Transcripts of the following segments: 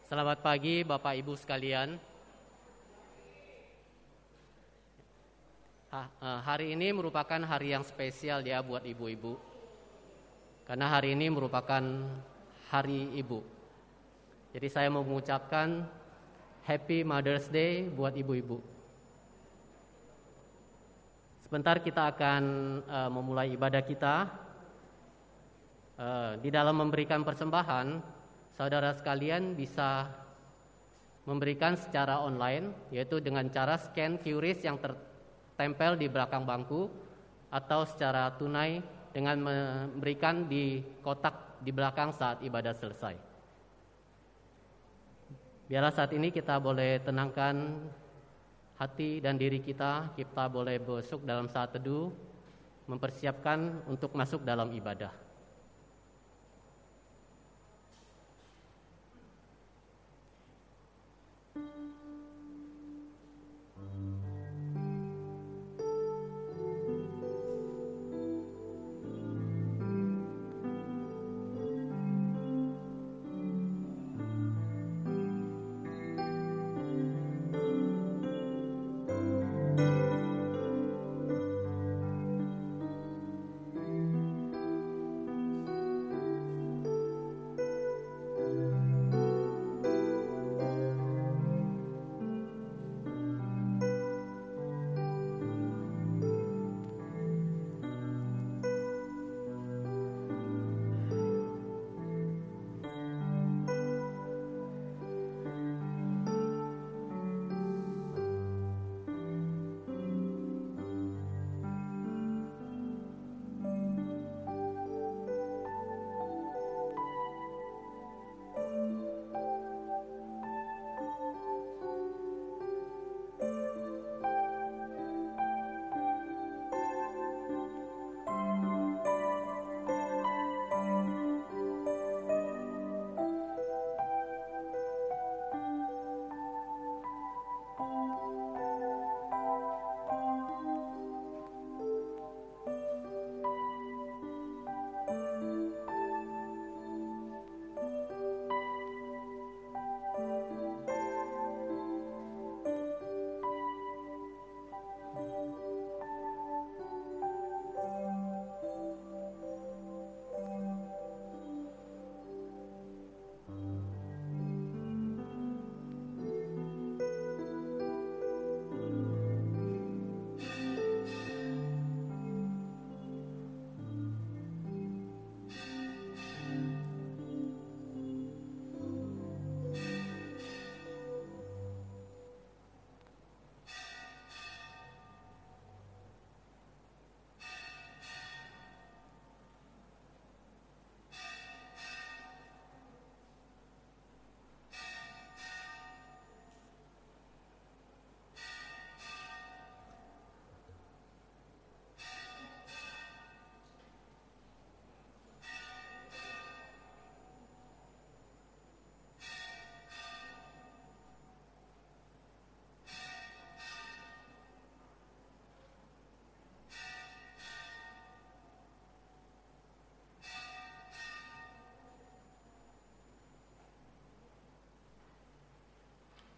Selamat pagi Bapak Ibu sekalian. Hari ini merupakan hari yang spesial ya buat ibu-ibu. Karena hari ini merupakan hari ibu. Jadi saya mau mengucapkan Happy Mother's Day buat ibu-ibu. Sebentar kita akan memulai ibadah kita. Di dalam memberikan persembahan, saudara sekalian bisa memberikan secara online, yaitu dengan cara scan QRIS yang tertempel di belakang bangku, atau secara tunai dengan memberikan di kotak di belakang saat ibadah selesai. Biarlah saat ini kita boleh tenangkan hati dan diri kita boleh masuk dalam saat teduh, mempersiapkan untuk masuk dalam ibadah.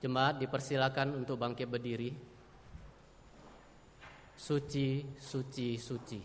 Jemaat dipersilakan untuk bangkit berdiri. Suci, suci, suci.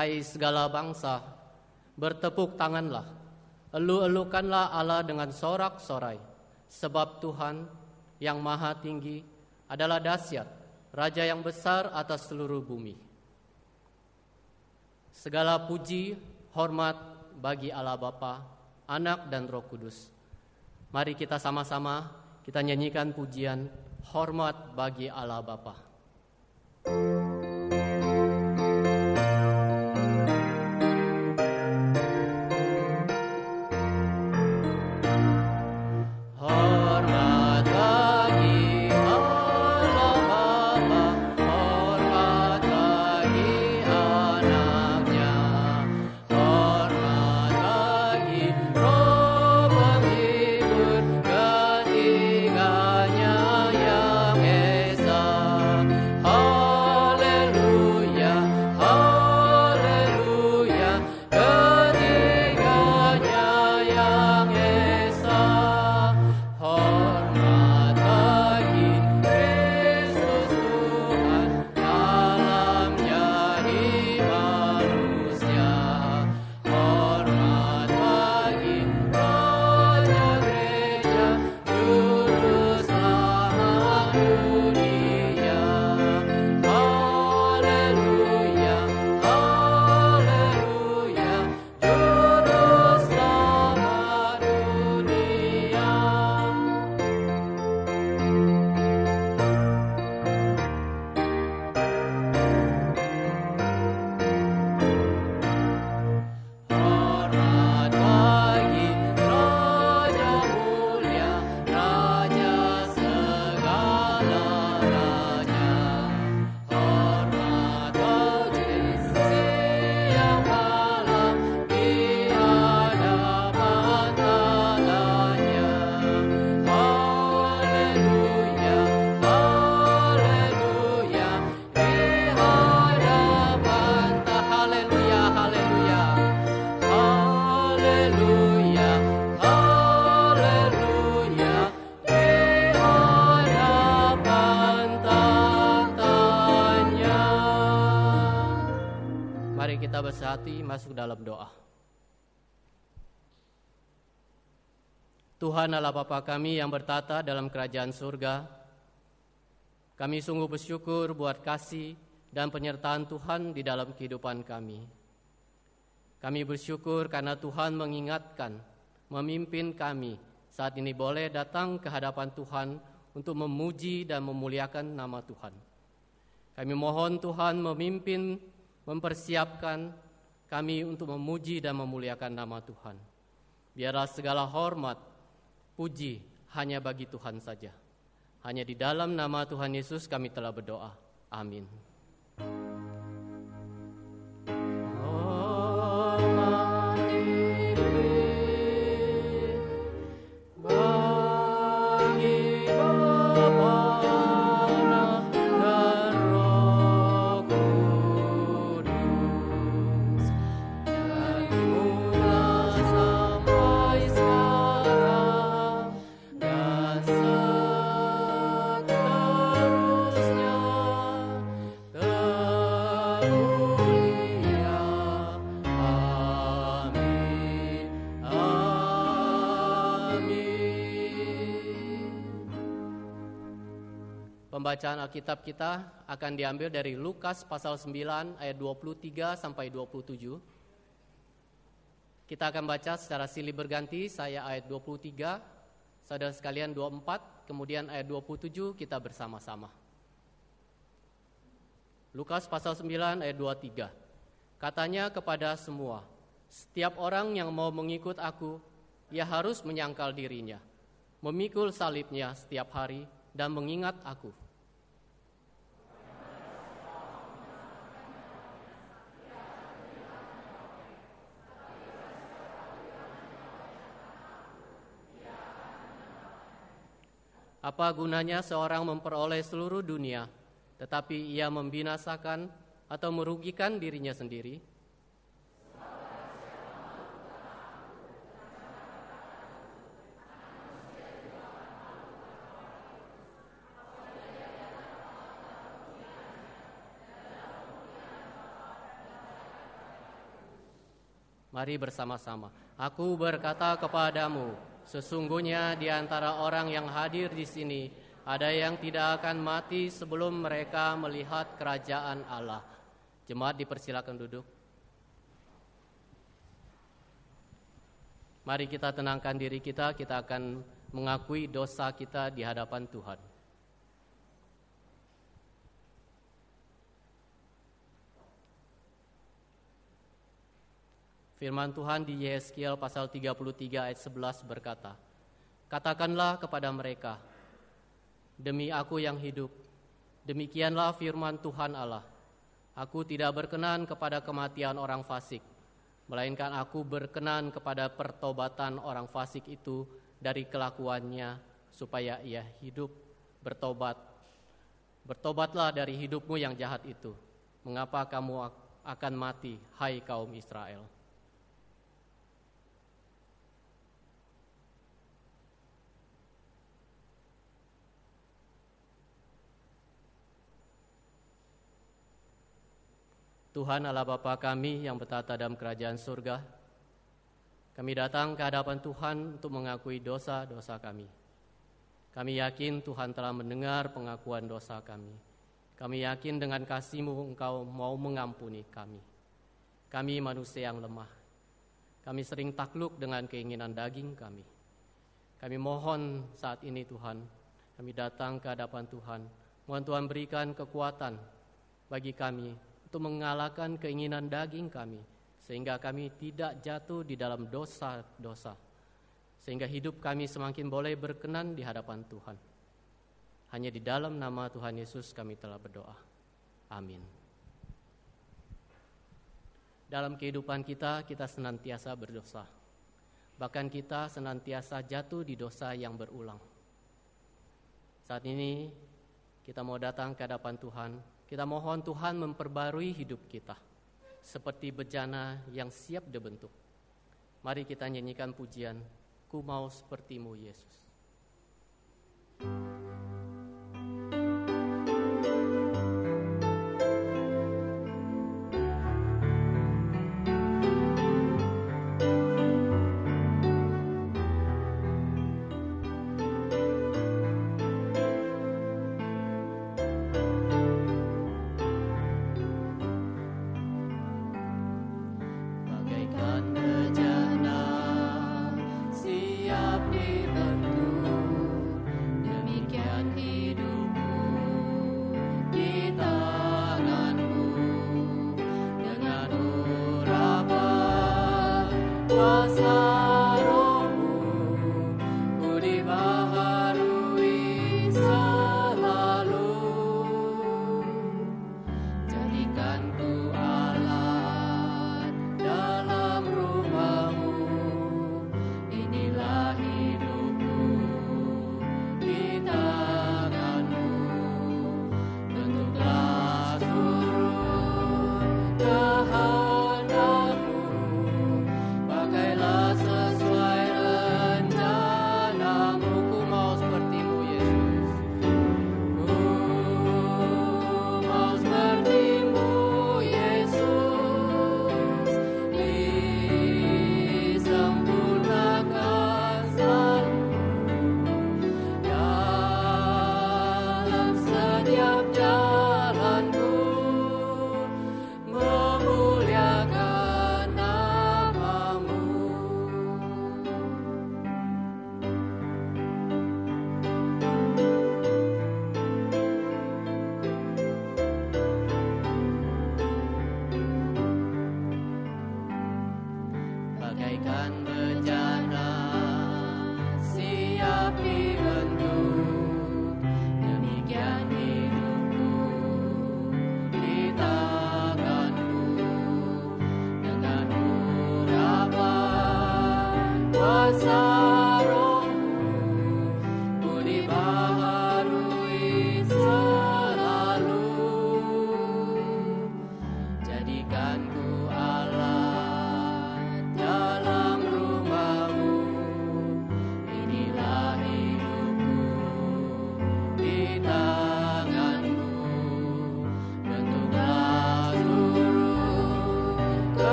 Hai segala bangsa, bertepuk tanganlah, elu-elukanlah Allah dengan sorak-sorai, sebab Tuhan yang maha tinggi adalah dahsyat, Raja yang besar atas seluruh bumi. Segala puji, hormat bagi Allah Bapa, Anak dan Roh Kudus. Mari kita sama-sama kita nyanyikan pujian hormat bagi Allah Bapa. Bersehati masuk dalam doa. Tuhan Allah Bapa kami yang bertata dalam kerajaan surga, kami sungguh bersyukur buat kasih dan penyertaan Tuhan di dalam kehidupan kami. Kami bersyukur karena Tuhan mengingatkan, memimpin kami saat ini boleh datang ke hadapan Tuhan untuk memuji dan memuliakan nama Tuhan. Kami mohon Tuhan memimpin, mempersiapkan kami untuk memuji dan memuliakan nama Tuhan. Biarlah segala hormat, puji hanya bagi Tuhan saja. Hanya di dalam nama Tuhan Yesus kami telah berdoa. Amin. Pembacaan Alkitab kita akan diambil dari Lukas pasal 9 ayat 23 sampai 27. Kita akan baca secara silih berganti, saya ayat 23, saudara sekalian 24, kemudian ayat 27 kita bersama-sama. Lukas pasal 9 ayat 23. Katanya kepada semua, setiap orang yang mau mengikut aku, ia harus menyangkal dirinya, memikul salibnya setiap hari dan mengingat aku. Apa gunanya seorang memperoleh seluruh dunia, tetapi ia membinasakan atau merugikan dirinya sendiri? Mari bersama-sama. Aku berkata kepadamu, sesungguhnya di antara orang yang hadir di sini ada yang tidak akan mati sebelum mereka melihat kerajaan Allah. Jemaat dipersilakan duduk. Mari kita tenangkan diri kita akan mengakui dosa kita di hadapan Tuhan. Firman Tuhan di Yeskiel pasal 33 ayat 11 berkata, "Katakanlah kepada mereka, demi aku yang hidup, demikianlah firman Tuhan Allah, aku tidak berkenan kepada kematian orang fasik, melainkan aku berkenan kepada pertobatan orang fasik itu dari kelakuannya, supaya ia hidup bertobat. Bertobatlah dari hidupmu yang jahat itu. Mengapa kamu akan mati, hai kaum Israel?" Tuhan Allah Bapa kami yang bertata dalam kerajaan surga, kami datang ke hadapan Tuhan untuk mengakui dosa-dosa kami. Kami yakin Tuhan telah mendengar pengakuan dosa kami. Kami yakin dengan kasih-Mu Engkau mau mengampuni kami. Kami manusia yang lemah. Kami sering takluk dengan keinginan daging kami. Kami mohon saat ini Tuhan, kami datang ke hadapan Tuhan. Mohon Tuhan berikan kekuatan bagi kami untuk mengalahkan keinginan daging kami, sehingga kami tidak jatuh di dalam dosa-dosa, sehingga hidup kami semakin boleh berkenan di hadapan Tuhan. Hanya di dalam nama Tuhan Yesus kami telah berdoa. Amin. Dalam kehidupan kita senantiasa berdosa. Bahkan kita senantiasa jatuh di dosa yang berulang. Saat ini kita mau datang ke hadapan Tuhan. Kita mohon Tuhan memperbarui hidup kita seperti bejana yang siap dibentuk. Mari kita nyanyikan pujian, Ku mau seperti-Mu Yesus.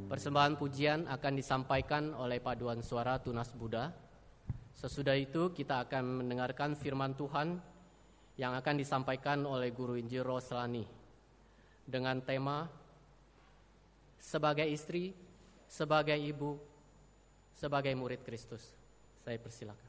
Persembahan pujian akan disampaikan oleh paduan suara Tunas Buddha. Sesudah itu kita akan mendengarkan firman Tuhan yang akan disampaikan oleh Guru Injil Roslani dengan tema sebagai istri, sebagai ibu, sebagai murid Kristus. Saya persilakan.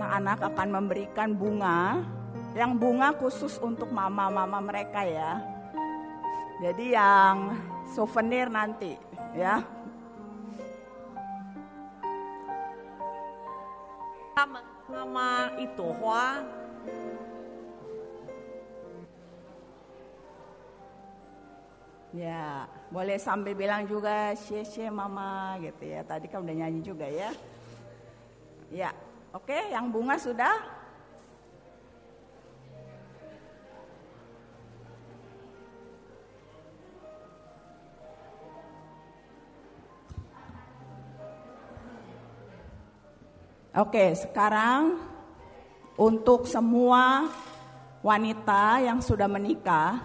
anak-anak akan memberikan bunga, yang bunga khusus untuk mama-mama mereka ya. Jadi yang souvenir nanti ya. 他们妈妈一朵花。 Ya, boleh sambil bilang juga xie mama gitu ya. Tadi kan udah nyanyi juga ya. Ya, oke, yang bunga sudah. Oke, sekarang untuk semua wanita yang sudah menikah,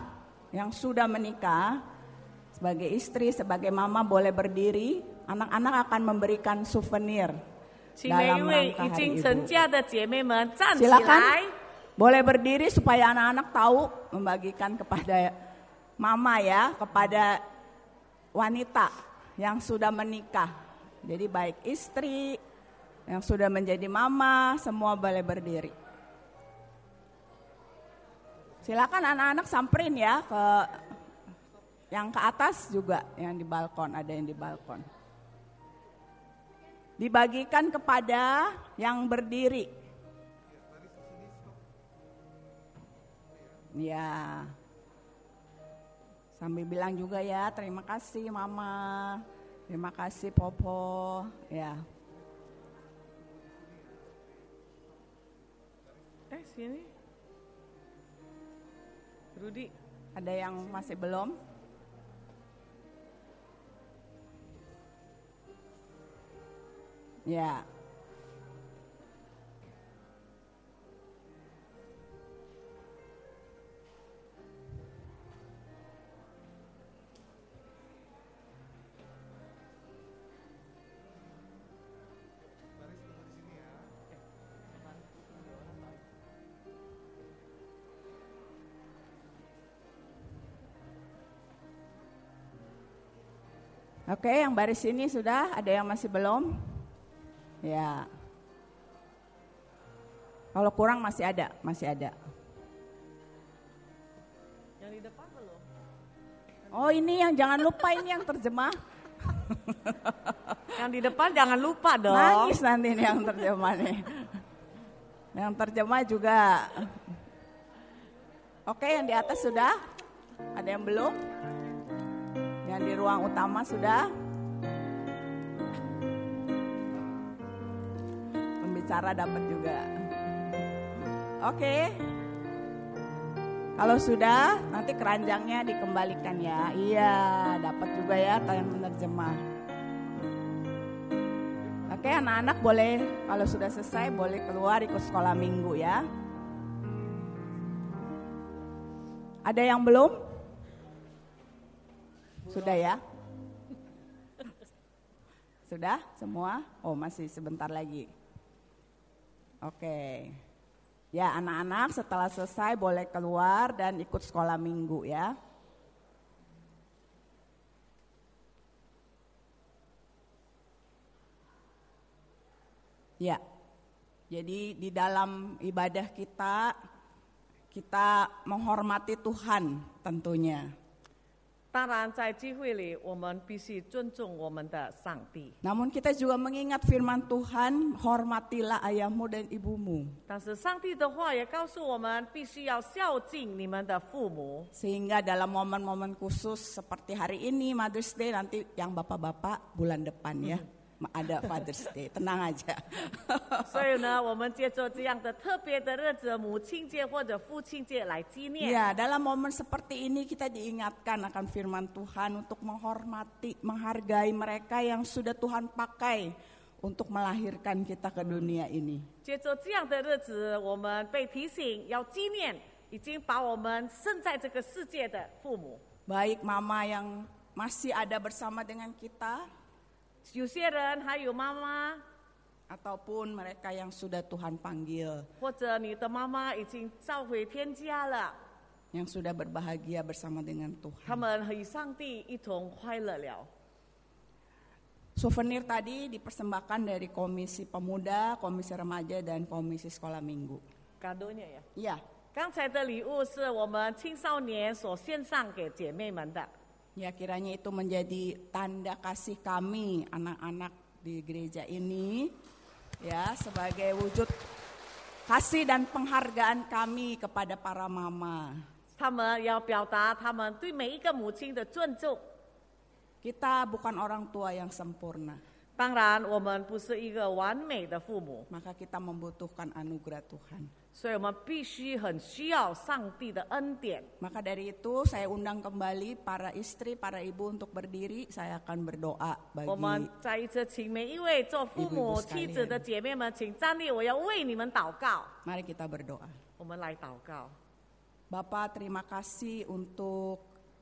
sebagai istri, sebagai mama boleh berdiri. Anak-anak akan memberikan souvenir dalam rangka Hari Ibu. Silakan, boleh berdiri supaya anak-anak tahu membagikan kepada mama ya, kepada wanita yang sudah menikah. Jadi baik istri yang sudah menjadi mama, semua boleh berdiri. Silakan anak-anak samperin ya ke yang ke atas juga, yang di balkon, ada yang di balkon. Dibagikan kepada yang berdiri. Ya. Sambil bilang juga ya, terima kasih mama, terima kasih popo, ya. Sini. Rudi. Ada yang masih belum? Ya. Oke, yang baris ini sudah, ada yang masih belum? Ya. Kalau kurang masih ada. Yang di depan belum? Oh, ini yang jangan lupa, ini yang terjemah. Yang di depan jangan lupa dong. Nangis nanti nih yang terjemah nih. Yang terjemah juga. Oke, yang di atas sudah? Ada yang belum? Yang di ruang utama sudah? Pembicara dapat juga. Oke. Kalau sudah, nanti keranjangnya dikembalikan ya. Iya, dapat juga ya yang menerjemah. Oke, anak-anak boleh, kalau sudah selesai boleh keluar ikut sekolah minggu ya. Ada yang belum? Sudah ya? Sudah semua? Oh, masih sebentar lagi. Oke. Ya, anak-anak setelah selesai boleh keluar dan ikut sekolah minggu ya. Ya. Jadi di dalam ibadah kita menghormati Tuhan tentunya. 当然，在聚会里，我们必须尊重我们的上帝。 Namun kita juga mengingat firman Tuhan, hormatilah ayahmu dan ibumu. 但是上帝的话也告诉我们，必须要孝敬你们的父母。 Sehingga dalam momen-momen khusus seperti hari ini Mother's Day, nanti yang bapak-bapak bulan depan ya, ada Father's Day, tenang aja. 所以呢，我们借着这样的特别的日子，母亲节或者父亲节来纪念。 Ya, dalam momen seperti ini kita diingatkan akan firman Tuhan untuk menghormati, menghargai mereka yang sudah Tuhan pakai untuk melahirkan kita ke dunia ini. 借着这样的日子，我们被提醒要纪念已经把我们生在这个世界的父母。 Baik mama yang masih ada bersama dengan kita, 有些人还有妈妈， ataupun mereka yang sudah Tuhan panggil, 或者你的妈妈已经召回天家了， yang sudah berbahagia bersama dengan 他 Tuhan. 们与上帝一同快乐了。Souvenir tadi dipersembahkan dari Komisi Pemuda, Komisi Remaja, dan Komisi Sekolah Minggu. Kadonya ya? Iya. 刚才的礼物是我们青少年所献上给姐妹们的。 Ya, kiranya itu menjadi tanda kasih kami anak-anak di gereja ini, ya, sebagai wujud kasih dan penghargaan kami kepada para mama. 他们要表达他们对每一个母亲的尊重。 Kita bukan orang tua yang sempurna. 当然，我们不是一个完美的父母， Maka kita membutuhkan anugerah Tuhan. 所以我们必须很需要上帝的恩典。 Maka dari itu saya undang kembali para istri, para ibu untuk berdiri. Saya akan berdoa 我们 bagi 再一次请每一位做父母、妻子的姐妹们，请站立，我要为你们祷告。 Mari kita berdoa. 我们来祷告。 Bapa, terima kasih untuk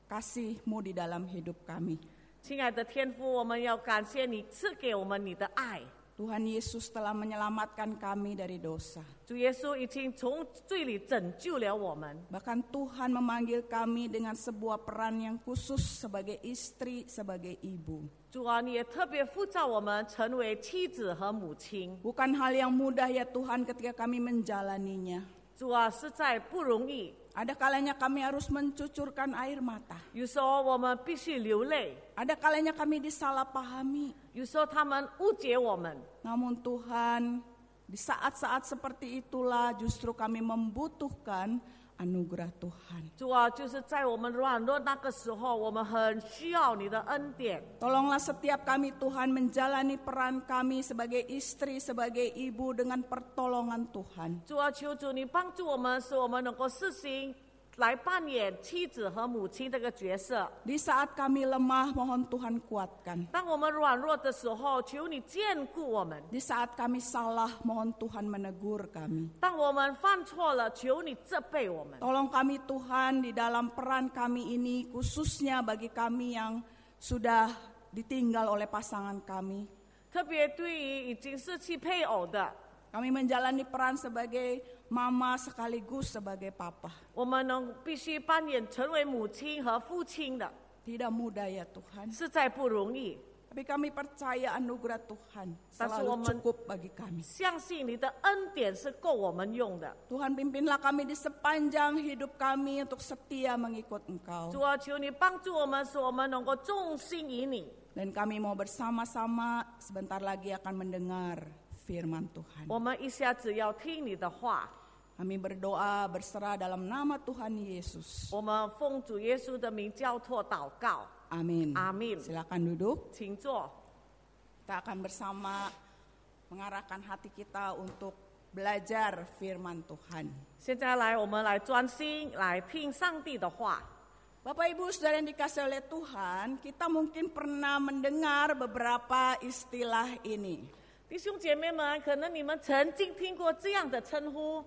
kasih-Mu di dalam hidup kami. 亲爱的天父，我们要感谢你赐给我们你的爱。 Tuhan Yesus telah menyelamatkan kami dari dosa. 主耶稣已经从罪里拯救了我们。 Bahkan Tuhan memanggil kami dengan sebuah peran yang khusus sebagai istri, sebagai ibu. 主啊，你也特别呼召我们成为妻子和母亲。 Bukan hal yang mudah ya Tuhan ketika kami menjalaninya. 主啊，实在不容易。 Ada kalanya kami harus mencucurkan air mata. 有时候我们必须流泪， Ada kalanya kami disalahpahami. 有时候他们误解我们。 Namun Tuhan, di saat-saat seperti itulah justru kami membutuhkan anugerah Tuhan. 主啊，就是在我们软弱那个时候，我们很需要你的恩典。 Tolonglah setiap kami Tuhan menjalani peran kami sebagai istri, sebagai ibu dengan pertolongan Tuhan. 主啊，求主你帮助我们，使我们能够实行来扮演妻子和母亲这个角色。 Di saat kami lemah, mohon Tuhan kuatkan. 当我们软弱的时候，求你眷顾我们； Di saat kami salah, mohon Tuhan menegur kami. 当我们犯错了，求你责备我们。 Tolong kami Tuhan di dalam peran kami ini, khususnya bagi kami yang sudah ditinggal oleh pasangan kami. 特别对于已经失去配偶的， Kami menjalani peran sebagai mama sekaligus sebagai papa. 我们必须扮演成为母亲和父亲的， Tidak mudah ya Tuhan. 实在不容易。 Tapi kami percaya anugerah Tuhan Tapi selalu woman- cukup bagi kami. 相信你的恩典是够我们用的。 Tuhan pimpinlah kami di sepanjang hidup kami untuk setia mengikut Engkau. 主啊，求你帮助我们，使我们能够忠心于你。 Dan kami mau bersama-sama sebentar lagi akan mendengar firman Tuhan. 我们一下子要听你的话， Kami berdoa berserah dalam nama Tuhan Yesus. 我们奉主耶稣的名交托祷告。 Amin. Amin. Silakan duduk. 请坐。 Kita akan bersama mengarahkan hati kita untuk belajar firman Tuhan. 现在来，我们来专心来听上帝的话。 Bapak Ibu Saudara yang dikasihi oleh Tuhan, kita mungkin pernah mendengar beberapa istilah ini. 弟兄姐妹们，可能你们曾经听过这样的称呼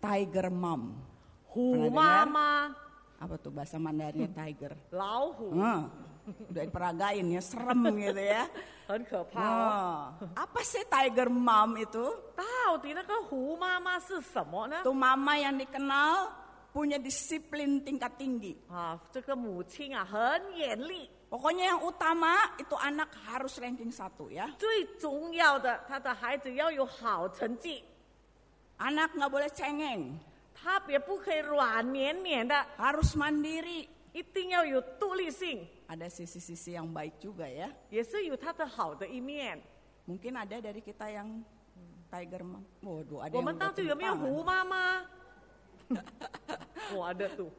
Tiger Mom. 虎妈妈、 Apa tuh bahasa Mandarinnya tiger? 老虎， Udah diperagain ya, serem gitu ya. 很可怕哦。 Apa sih Tiger Mom itu? 到底那个虎妈妈是什么呢？ Itu mama yang dikenal punya disiplin tingkat tinggi. 啊，这个母亲啊，很严厉。 Pokoknya yang utama itu anak harus ranking 1 ya. 最重要的，他的孩子要有好成绩， Anak nggak boleh cengeng, 他也不可以软绵绵的， harus mandiri. 一定要有独立性， Ada sisi-sisi yang baik juga ya. 也是有他的好的一面。 Mungkin ada dari kita yang Tiger Mom. Waduh, ada 我 yang 们 udah 当中有没有 tumpangan. 虎妈妈？我的度。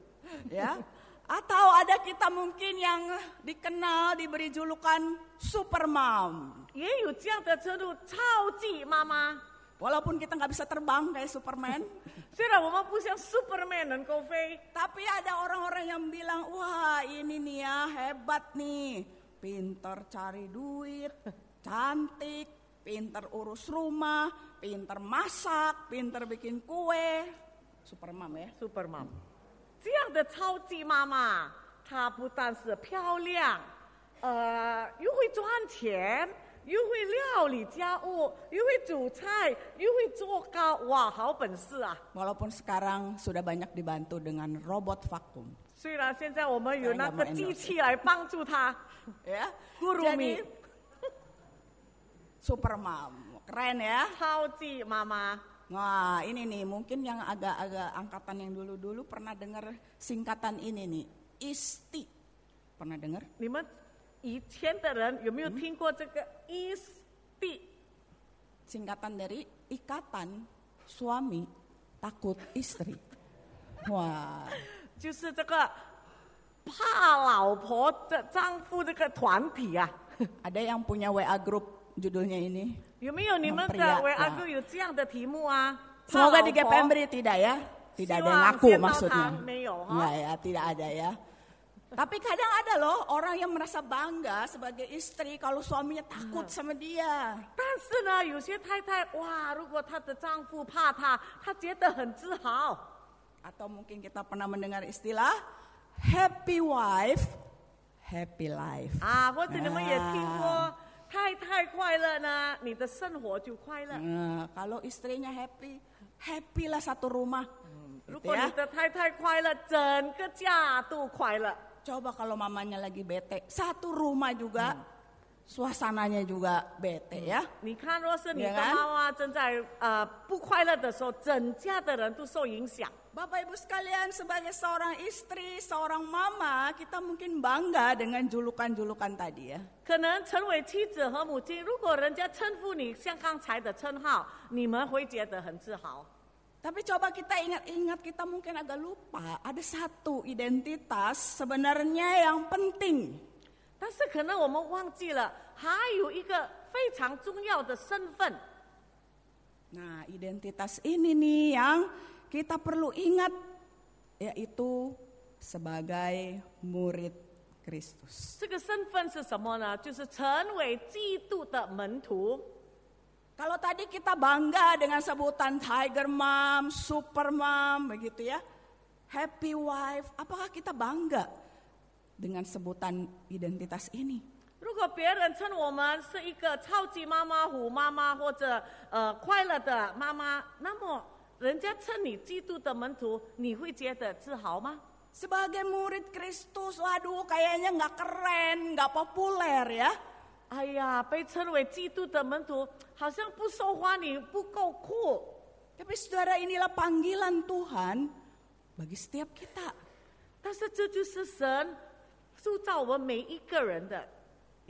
Ya. Atau ada kita mungkin yang dikenal diberi julukan Super Mom. 也有这样的称呼，超级妈妈。 Walaupun kita nggak bisa terbang kayak Superman, 虽然我们不像 Superman 能够飞， tapi ada orang-orang yang bilang, wah ini nih ya hebat nih, pinter cari duit, cantik, pinter urus rumah, pinter masak, pinter bikin kue, Supermom ya. Super Mom，这样的超级妈妈，她不但是漂亮，又会赚钱，又会料理家务，又会煮菜，又会做糕，哇，好本事啊！ Walaupun sekarang sudah banyak dibantu dengan robot vakum. 虽然现在我们有那个机器来帮助她， Ya. Gurumi. super mom. Keren ya. 超级妈妈。 Wah, ini nih mungkin yang agak-agak angkatan yang dulu-dulu pernah dengar singkatan ini nih, ISTI. Pernah dengar? 你们以前的人有没有听过这个 ISTI？ Singkatan dari Ikatan Suami Takut Istri. Wah. 就是这个怕老婆的丈夫这个团体啊。Ada yang punya WA group judulnya ini? 有没有你们的 WA group 有这样的题目啊？ Semoga di GPMBRI tidak ya. Tidak ada yang ngaku maksudnya. Enggak ya, tidak ada ya. Tapi kadang ada loh orang yang merasa bangga sebagai istri kalau suaminya takut sama dia. 但是呢，有些太太哇，如果她的丈夫怕她，她觉得很自豪。 Atau mungkin kita pernah mendengar istilah happy wife, happy life. 啊，或者你们也听过太太快乐呢，你的生活就快乐。 Kalau istrinya happy, happy lah satu rumah. 如果你的太太快乐，整个家都快乐。 Coba kalau mamanya lagi bete, satu rumah juga suasananya juga bete ya. 你看，若是你的妈妈正在不快乐的时候，整家的人都受影响。 Bapak Ibu sekalian, sebagai seorang istri, seorang mama, kita mungkin bangga dengan julukan-julukan tadi ya. 可能成为妻子和母亲，如果人家称呼你像刚才的称号，你们会觉得很自豪。 Tapi coba kita ingat-ingat, kita mungkin agak lupa, ada satu identitas sebenarnya yang penting. 但是可能我们忘记了，还有一个非常重要的身份。 Nah, identitas ini nih yang kita perlu ingat, yaitu sebagai murid Kristus. 这个身份是什么呢？就是成为基督的门徒。 Kalau tadi kita bangga dengan sebutan Tiger Mom, Super Mom, begitu ya, Happy Wife, apakah kita bangga dengan sebutan identitas ini? 如果别人称我们是一个超级妈妈、虎妈妈或者快乐的妈妈，那么人家称你基督的门徒，你会觉得自豪吗？ Sebagai murid Kristus, waduh kayaknya nggak keren, nggak populer ya. 哎呀，被称为基督的门徒，好像不受欢迎，不够酷。 Tapi saudara, inilah panggilan Tuhan bagi setiap kita. 但是这就是神塑造我们每一个人的。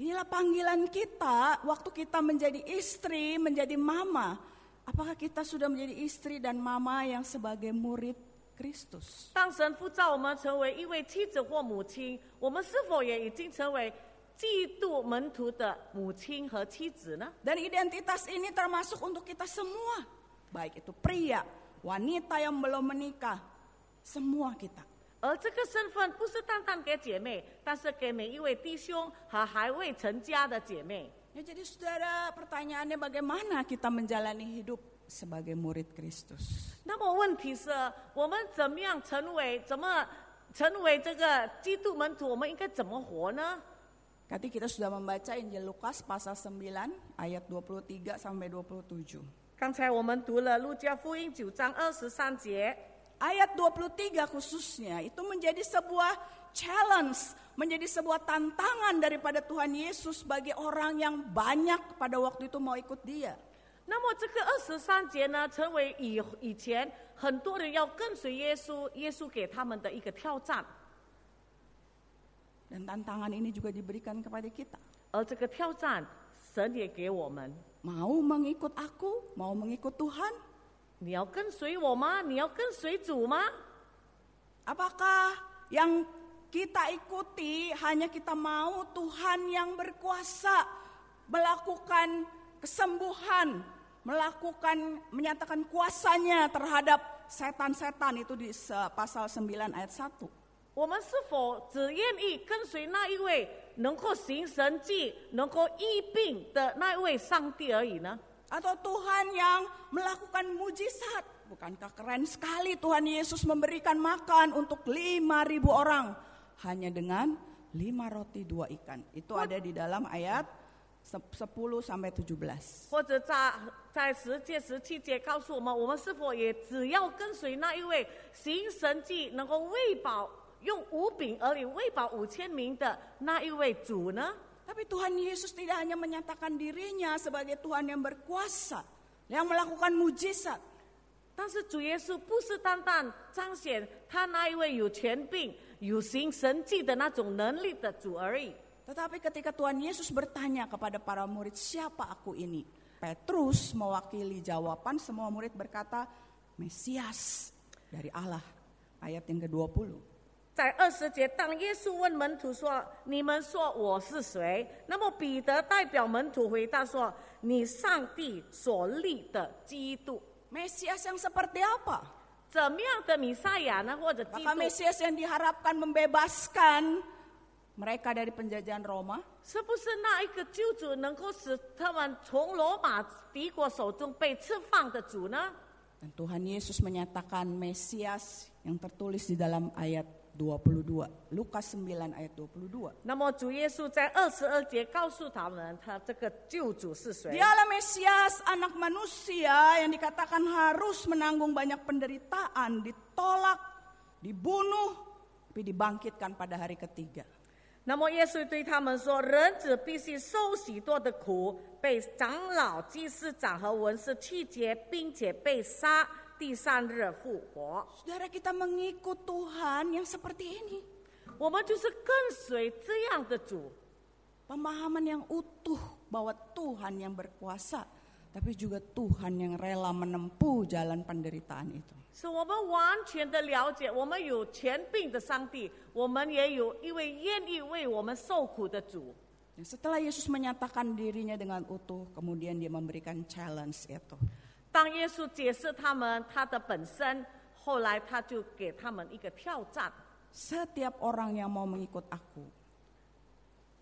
Inilah panggilan kita waktu kita menjadi istri, menjadi mama. Apakah kita sudah menjadi istri dan mama yang sebagai murid Kristus? 当神呼召我们成为一位妻子或母亲，我们是否也已经成为基督门徒的母亲和妻子呢？ Dan identitas ini termasuk untuk kita semua. Baik itu pria, wanita yang belum menikah, semua kita. 而这个身份不是单单给姐妹，但是给每一位弟兄和还未成家的姐妹。 Ya, jadi saudara, pertanyaannya bagaimana kita menjalani hidup sebagai murid Kristus? 那么问题是我们怎么样成为这个基督门徒？我们应该怎么活呢？ Tadi kita sudah membaca Injil Lukas pasal 9 ayat 23 sampai 27. 刚才我们读了路加福音9章23节。 Ayat 23 khususnya itu menjadi sebuah challenge, menjadi sebuah tantangan daripada Tuhan Yesus bagi orang yang banyak pada waktu itu mau ikut dia. 那么这个23节呢，成为以前很多人要跟随耶稣，耶稣给他们的一个挑战。 Dan tantangan ini juga diberikan kepada kita. 而这个挑战，神也给我们。 Mau mengikut aku, mau mengikut Tuhan? 你要跟随我吗？你要跟随主吗？ Apakah yang kita ikuti hanya kita mau Tuhan yang berkuasa melakukan kesembuhan, menyatakan kuasanya terhadap setan-setan, itu di pasal 9 ayat 1. 我们是否只愿意跟随那一位能够行神迹、能够医病的那一位上帝而已呢？ Atau Tuhan yang melakukan mujizat? Bukankah keren sekali Tuhan Yesus memberikan makan untuk 5.000 orang hanya dengan 5 roti 2 ikan. Itu ada di dalam ayat 10 sampai 17. 或者在10节、17节告诉我们，我们是否也只要跟随那一位行神迹、能够喂饱用5饼而已喂饱5000名的那一位主呢？ Tapi Tuhan Yesus tidak hanya menyatakan dirinya sebagai Tuhan yang berkuasa, yang melakukan mujizat. 但是主耶稣不是单单彰显他那一位有权柄、有行神迹的那种能力的主而已。 Tetapi ketika Tuhan Yesus bertanya kepada para murid, siapa aku ini? Petrus mewakili jawaban, semua murid berkata, Mesias dari Allah. Ayat yang ke-20. 在20节，当耶稣问门徒说：“你们说我是谁？”那么彼得代表门徒回答说：“你上帝所立的基督。” Mesias yang seperti apa? 怎么样的弥赛亚呢？或者基督？ Maka Mesias yang diharapkan membebaskan mereka dari penjajahan Roma? 是不是那一个救主能够使他们从罗马帝国手中被释放的主呢？ Dan Tuhan Yesus menyatakan Mesias yang tertulis di dalam ayat 22. Lukas 9 ayat 22. 那么主耶稣在22节告诉他们，他这个救主是谁？ Dialah Mesias, anak manusia yang dikatakan harus menanggung banyak penderitaan, ditolak, dibunuh, tapi dibangkitkan pada hari ketiga. 那么耶稣对他们说：“人子必须受许多的苦，被长老、祭司长和文士拒绝，并且被杀，第3日复活。” Saudara, kita mengikut Tuhan yang seperti ini. 我们就是跟随这样的主。 Pemahaman yang utuh bahwa Tuhan yang berkuasa, tapi juga Tuhan yang rela menempuh jalan penderitaan itu. 是我们完全的了解，我们有权柄的上帝，我们也有一位愿意为我们受苦的主。 Setelah Yesus menyatakan dirinya dengan utuh, kemudian dia memberikan challenge itu. 当耶稣解释他的本身，后来他就给他们一个挑战。 Setiap orang yang mau mengikut aku,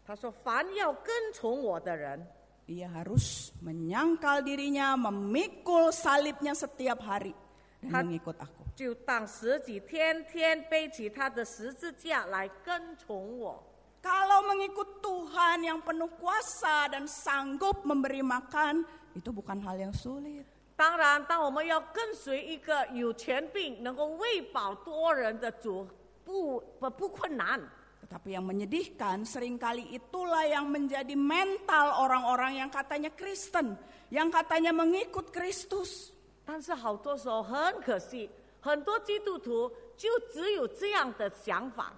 他说：“凡要跟从我的人， ia harus menyangkal dirinya, memikul salibnya setiap hari dan mengikut aku. 就当十几天天背起他的十字架来跟从我。” Kalau mengikut Tuhan yang penuh kuasa dan sanggup memberi makan, itu bukan hal yang sulit. 当然，当我们要跟随一个有权柄、能够喂饱多人的主，不困难。 Tetapi yang menyedihkan, seringkali itulah yang menjadi mental orang-orang yang katanya Kristen, yang katanya mengikut Kristus. 但是好多时候很可惜，很多基督徒就只有这样的想法，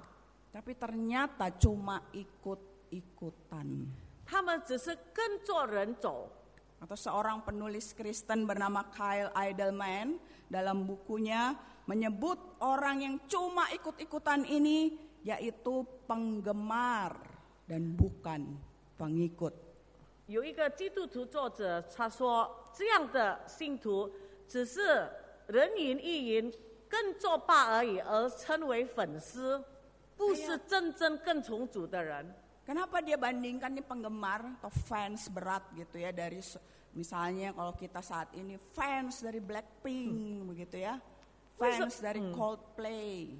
Tapi ternyata cuma ikut-ikutan. 他们只是跟着人走。 Atau seorang penulis Kristen bernama Kyle Idleman dalam bukunya menyebut orang yang cuma ikut-ikutan ini yaitu penggemar dan bukan pengikut. 有一个基督徒作者他说，这样的信徒只是人云亦云，跟着罢而已，而称为粉丝，不是真正跟从主的人。 Kenapa dia bandingkan nih penggemar atau fans berat gitu ya dari misalnya kalau kita saat ini fans dari Blackpink begitu ya, fans dari Coldplay.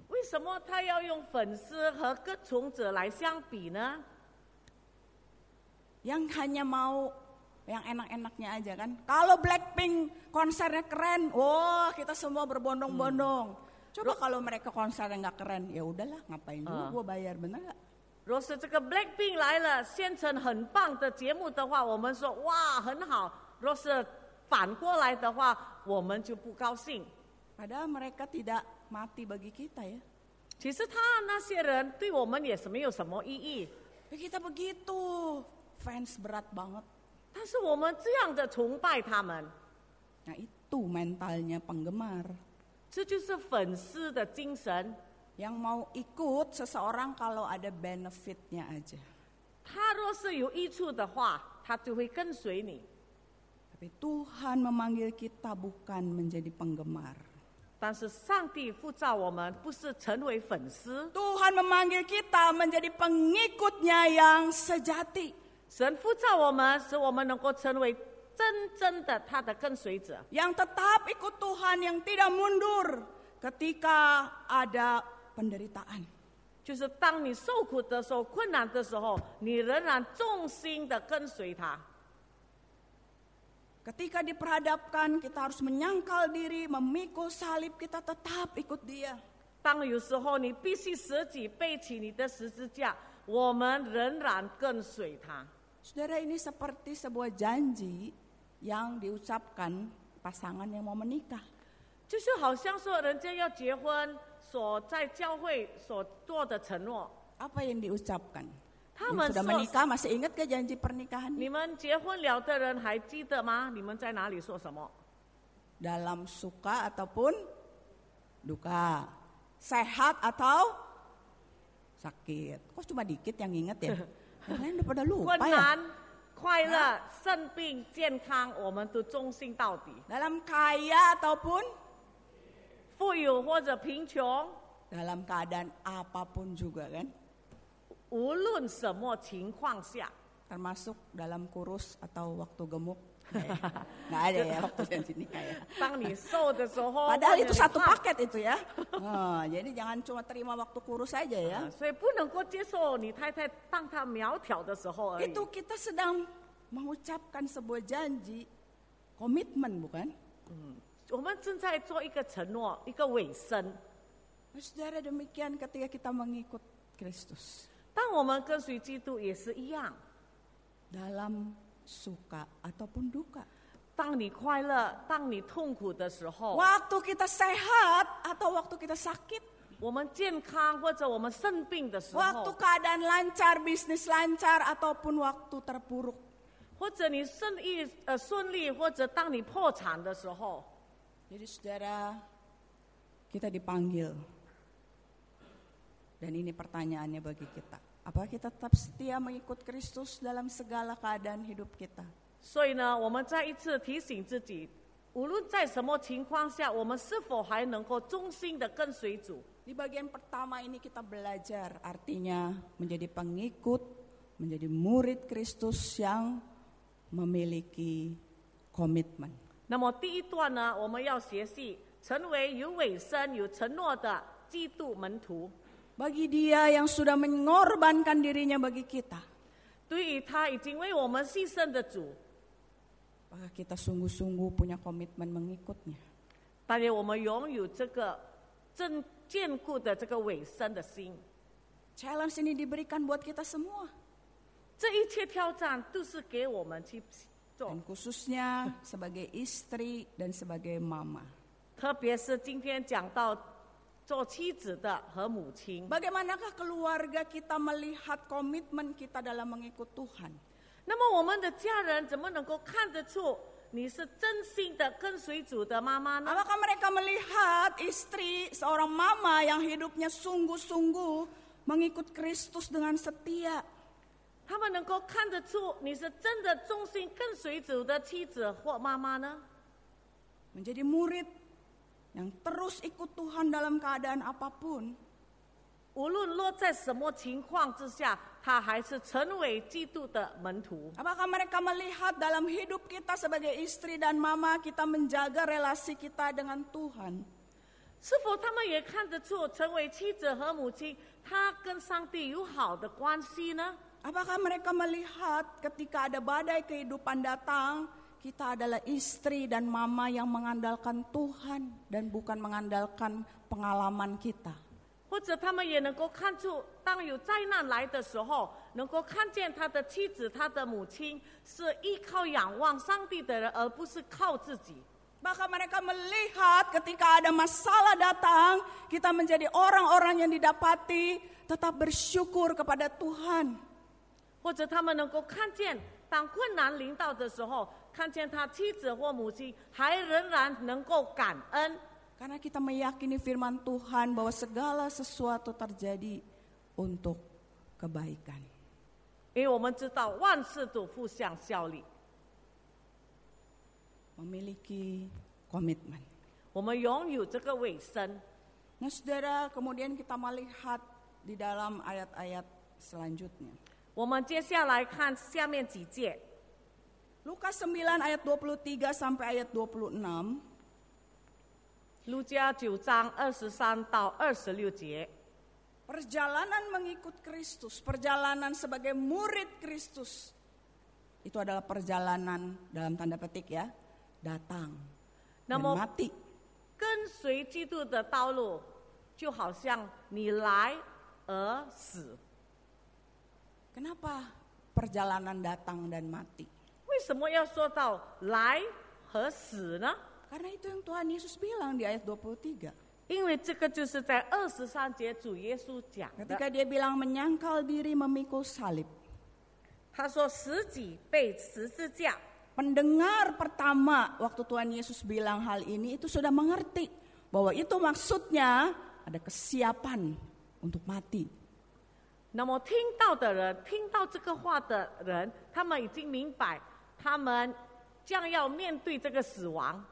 为什么他要用粉丝和跟从者来相比呢？ Yang hanya mau yang enak-enaknya aja kan. Kalau Blackpink konsernya keren, wah kita semua berbondong-bondong. Coba kalau mereka konsernya nggak keren, ya udahlah ngapain juga gue bayar, bener nggak? 若是这个 Blackpink 来了，现成很棒的节目的话，我们说哇很好。若是反过来的话，我们就不高兴。 Padahal mereka tidak mati bagi kita ya. 其实他那些人对我们也是没有什么意义。 Tapi kita begitu, fans berat banget. 但是我们这样的崇拜他们， Nah itu mentalnya penggemar. 这就是粉丝的精神。 Yang mau ikut seseorang kalau ada benefitnya aja. 他若是有益处的话，他就会跟随你。 Tapi Tuhan memanggil kita bukan menjadi penggemar. 但是上帝呼召我们，不是成为粉丝。 Tuhan memanggil kita menjadi pengikutnya yang sejati. 神呼召我们，使我们能够成为真正的他的跟随者。 Yang tetap ikut Tuhan, yang tidak mundur ketika ada penderitaan. 就是当你受苦的时候、困难的时候，你仍然重心的跟随他。 Ketika diperhadapkan, kita harus menyangkal diri, memikul salib, kita tetap ikut dia. 当有时候你必须舍己背起你的十字架，我们仍然跟随他。 Saudara, ini seperti sebuah janji yang diucapkan pasangan yang mau menikah. 就是好像说人家要结婚所在教会所做的承诺。 Apa yang diucapkan? 他 Yang 们 sudah 说 menikah masih ingat ke janji pernikahan? 你们结婚了的人还记得吗？你们在哪里说什么？ Dalam suka ataupun duka, sehat atau sakit. Kok cuma dikit yang ingat ya? Yang lain udah pada 困 lupa ya. 难、快乐、生病、健康，我们都忠心到底。 Dalam kaya ataupun 富有或者贫穷， dalam keadaan apapun juga kan. 无论什么情况下， Termasuk dalam kurus atau waktu gemuk. Nggak ada ya waktu janji nikah ya. 当你瘦的时候， Padahal 或者 itu 你 satu 胖 paket itu ya. Jadi jangan cuma terima waktu kurus saja ya. 所以不能够接受你太太当她苗条的时候而已。 Itu kita sedang mengucapkan sebuah janji, komitmen bukan? 我们正在做一个承诺，一个尾声。 Saudara, demikian ketika kita mengikut Kristus. 当我们跟随基督也是一样。 Dalam suka ataupun duka. 当你快乐，当你痛苦的时候， Waktu kita sehat atau waktu kita sakit. 我们健康或者我们生病的时 Waktu 候， keadaan lancar, bisnis lancar ataupun waktu terpuruk. 或者你顺利，或者当你破产的时候， Jadi saudara, kita dipanggil. Dan ini pertanyaannya bagi kita. Apakah kita tetap setia mengikut Kristus dalam segala keadaan hidup kita? 所以呢，我们再一次提醒自己，无论在什么情况下，我们是否还能够忠心的跟随主。 Di bagian pertama ini kita belajar artinya menjadi pengikut, menjadi murid Kristus yang memiliki komitmen. 那么第一段呢，我们要学习成为有尾声、有承诺的基督门徒。 Bagi dia yang sudah mengorbankan dirinya bagi kita, 对于他已经为我们牺牲的主， apakah kita sungguh-sungguh punya komitmen mengikutnya? 但愿我们拥有这个真坚固的这个尾声的心。 Challenge ini diberikan buat kita semua. 这一切挑战都是给我们去做， Dan khususnya sebagai istri dan sebagai mama. 特别是今天讲到做妻子的和母亲。 Bagaimanakah keluarga kita melihat komitmen kita dalam mengikut Tuhan? 那么我们的家人怎么能够看得出你是真心的跟随主的妈妈呢？ Apakah mereka melihat istri seorang mama yang hidupnya sungguh-sungguh mengikut Kristus dengan setia? 他们能够看得出你是真的忠心跟随主的妻子或妈妈呢？ Menjadi murid yang terus ikut Tuhan dalam keadaan apapun. 无论落在什么情况之下，他还是成为基督的门徒。 Apakah mereka melihat dalam hidup kita sebagai istri dan mama kita menjaga relasi kita dengan Tuhan? 是否他们也看得出成为妻子和母亲，他跟上帝有好的关系呢？ Apakah mereka melihat ketika ada badai kehidupan datang, kita adalah istri dan mama yang mengandalkan Tuhan dan bukan mengandalkan pengalaman kita? 或者他们也能够看出，当有灾难来的时候，能够看见他的妻子、他的母亲是依靠仰望上帝的人，而不是靠自己。 Bahkan mereka melihat ketika ada masalah datang, kita menjadi orang-orang yang didapati tetap bersyukur kepada Tuhan. 或者他们能够看见，当困难临到的时候，看见他妻子或母亲还仍然能够感恩。 Karena kita meyakini firman Tuhan bahwa segala sesuatu terjadi untuk kebaikan. 因为我们知道万事都互相效力， Memiliki komitmen. 我们拥有这个尾声。 Nah saudara, kemudian kita melihat di dalam ayat-ayat selanjutnya. 我们接下来看下面几节， Lukas 9 ayat 23 sampai ayat 26. 路加9章23到26节。 Perjalanan mengikut Kristus, perjalanan sebagai murid Kristus. Itu adalah perjalanan dalam tanda petik ya, datang dan 那么 mati. 跟随基督的道路，就好像你来而死。Kenapa perjalanan datang dan mati? 为什么要说到来和死呢？ Karena itu yang Tuhan Yesus bilang di ayat 23. 因为这个就是在23节主耶稣讲的。 Ketika dia bilang menyangkal diri memikul salib. 他说舍己背十字架。 Pendengar pertama waktu Tuhan Yesus bilang hal ini itu sudah mengerti bahwa itu maksudnya ada kesiapan untuk mati. 那么听到的人，听到这个话的人，他们已经明白，他们将要面对这个死亡。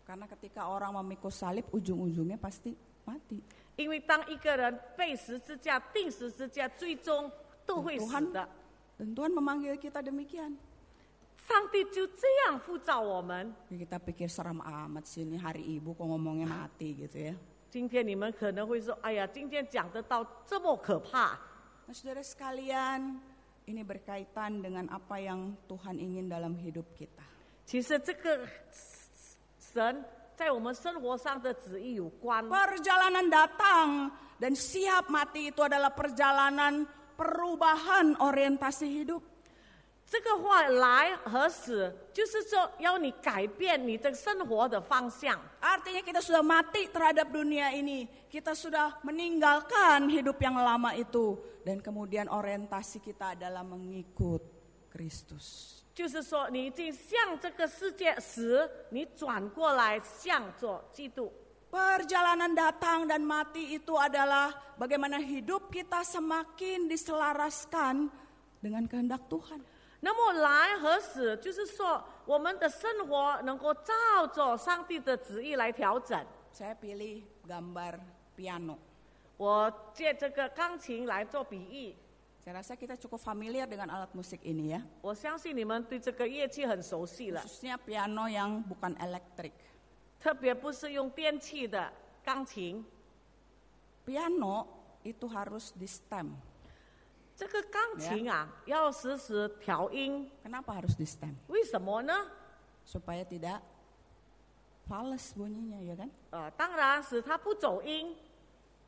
Karena ketika orang memikul salib ujung-ujungnya pasti mati. 因为当一个人被十字架钉十字架，最终都会死的。 Dan Tuhan memanggil kita demikian. 上帝就这样呼召我们。 Kita pikir seram amat sih ini hari ibu kok ngomongnya mati gitu ya. 今天你们可能会说：“哎呀，今天讲得到这么可怕。” Nah, saudara sekalian, ini berkaitan dengan apa yang Tuhan ingin dalam hidup kita. 其实这个神在我们生活上的旨意有关。 Perjalanan datang dan siap mati itu adalah perjalanan perubahan orientasi hidup. 这个话来和死，就是说要你改变你的生活的方向。 Artinya kita sudah mati terhadap dunia ini. Kita sudah meninggalkan hidup yang lama itu. Dan kemudian orientasi kita adalah mengikut Kristus. 就是说，你已经向这个世界死，你转过来向着基督。 Perjalanan datang dan mati itu adalah bagaimana hidup kita semakin diselaraskan dengan kehendak Tuhan. 那么来和死，就是说我们的生活能够照着上帝的旨意来调整。 Saya pilih gambar piano. 我借这个钢琴来做比喻。 Saya rasa kita cukup familiar dengan alat musik ini ya. 我相信你们对这个乐器很熟悉了， Khususnya piano yang bukan elektrik. 特别不是用电器的钢琴。 Piano itu harus di stem. 这个钢琴啊，要时时调音。 Kenapa harus di stem? 为什么呢？ Supaya tidak fals bunyinya ya kan? 当然使它不走音。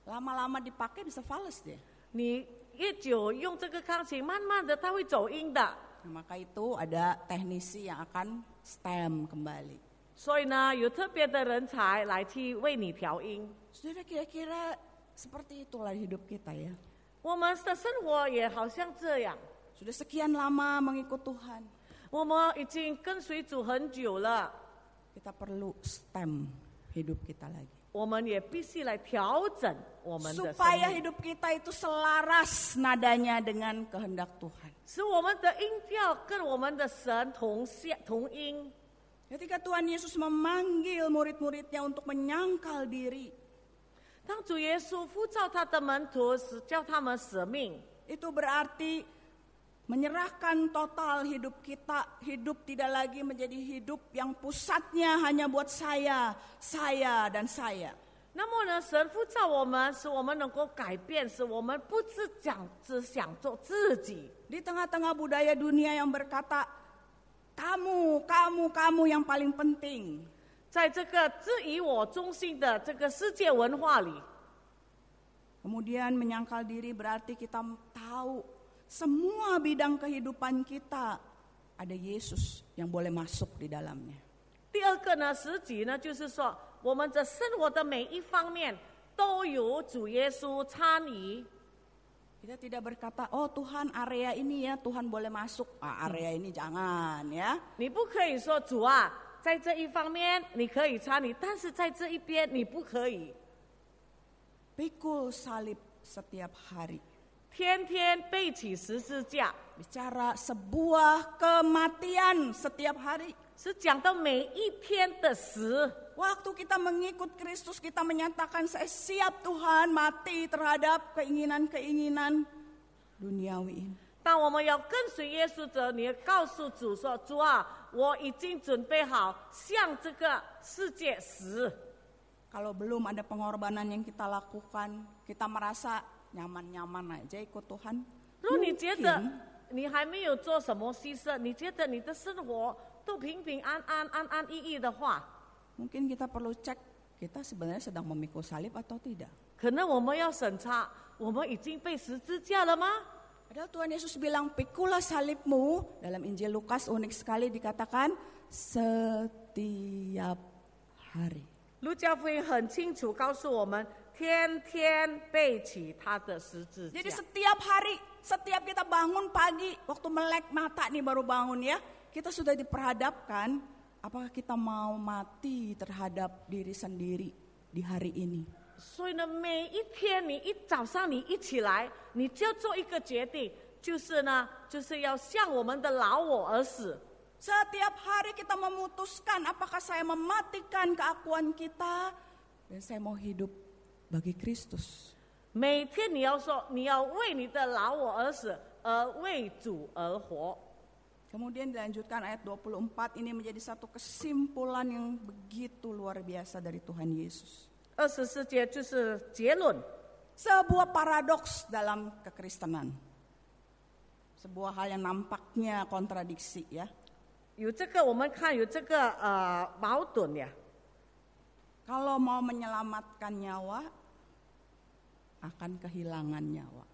Lama-lama dipakai bisa fals dia. 你越久用这个钢琴，慢慢的它会走音的。 Nah, maka itu ada teknisi yang akan stem kembali. 所以呢，有特别的人才来去为你调音。 Saudara kira-kira seperti itulah hidup kita ya. 我们的生活也好像这样， Sudah sekian lama mengikut Tuhan. 我们已经跟随主很久了， Kita perlu stem hidup kita lagi. 我们也必须来调整我们的生 Supaya 命， hidup kita itu selaras nadanya dengan kehendak Tuhan. 使我们的音调跟我们的神同音。 Ketika Tuhan Yesus memanggil murid-muridnya untuk menyangkal diri, 当主耶稣呼召他的门徒，叫他们舍命， itu berarti menyerahkan total hidup kita. Hidup tidak lagi menjadi hidup yang pusatnya hanya buat saya dan saya. 那么呢，神呼召我们，使我们能够改变，使我们不只想做自己。 Di tengah-tengah budaya dunia yang berkata, kamu yang paling penting. 在这个自以我中心的这个世界文化里， Kemudian menyangkal diri berarti kita tahu semua bidang kehidupan kita ada Yesus yang boleh masuk di dalamnya. 第二个呢，实际呢，就是说我们的生活的每一方面都有主耶稣参与。 Kita tidak berkata, oh Tuhan area ini ya Tuhan boleh masuk, area ini jangan ya. 你不可以说主啊，在这一方面你可以参与，但是在这一边你不可以。 Pikul salib setiap hari. 天天背起十字架， Bicara sebuah kematian setiap hari. 是讲到每一天的死。 Waktu kita mengikut Kristus, kita menyatakan saya siap Tuhan mati terhadap keinginan-keinginan duniawi ini. 当我们要跟随耶稣者，你要告诉主说：“主啊，我已经准备好向这个世界死。” Kalau belum ada pengorbanan yang kita lakukan, kita merasa nyaman-nyaman aja ikut Tuhan. 如果你觉得你还没有做什么牺牲，你觉得你的生活都平平安安、安安逸逸的话， Mungkin kita perlu cek kita sebenarnya sedang memikul salib atau tidak. 可能我们要审查：我们已经被十字架了吗？ Padahal Tuhan Yesus bilang, pikulah salibmu. Dalam Injil Lukas unik sekali dikatakan setiap hari. 路加福音很清楚告诉我们，天天背起他的十字架。 Jadi setiap hari, setiap kita bangun pagi, waktu melek mata nih baru bangun ya, kita sudah diperhadapkan, apakah kita mau mati terhadap diri sendiri di hari ini. 所以呢，每一天你一早上你一起来，你就做一个决定，就是要向我们的老我而死。 Setiap hari kita memutuskan apakah saya mematikan keakuan kita dan saya mau hidup bagi Kristus. 每天你要说，你要为你的老我而死，而为主而活。 Kemudian dilanjutkan ayat 24, ini menjadi satu kesimpulan yang begitu luar biasa dari Tuhan Yesus. 24节就是结论， Sebuah paradoks dalam kekristenan. Sebuah hal yang nampaknya kontradiksi ya. 有这个我们看有这个矛盾呀。 Kalau mau menyelamatkan nyawa, akan kehilangan nyawa.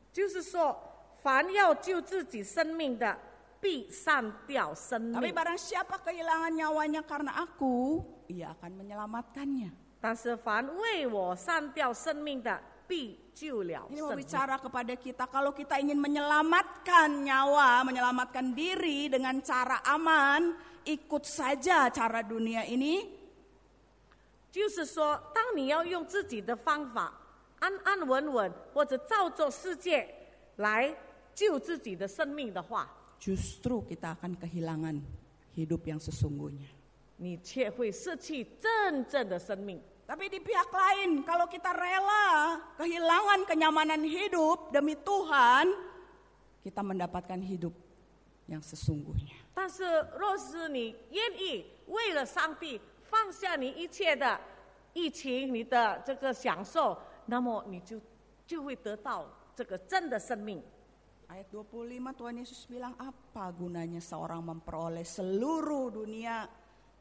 就是说，凡要救自己生命的，必丧掉生 Tapi 命； barang siapa kehilangan nyawanya karena aku, ia akan menyelamatkannya. 但是凡为我丧掉生命的，必救了 Ini 生 mau 命。 bicara kepada kita, kalau kita ingin menyelamatkan nyawa, menyelamatkan diri dengan cara aman, ikut saja cara dunia ini. 就是说，当你要用自己的方法，安安稳稳或者照着世界来救自己的生命的话， Justru kita akan kehilangan hidup yang sesungguhnya. 你却会失去真正的生命。 Tapi di pihak lain, kalau kita rela kehilangan kenyamanan hidup demi Tuhan, kita mendapatkan hidup yang sesungguhnya. 但是，若是你愿意为了上帝放下你一切的疫情，你的这个享受，那么你就会得到这个真的生命。 Ayat 25 Tuhan Yesus bilang, apa gunanya seorang memperoleh seluruh dunia,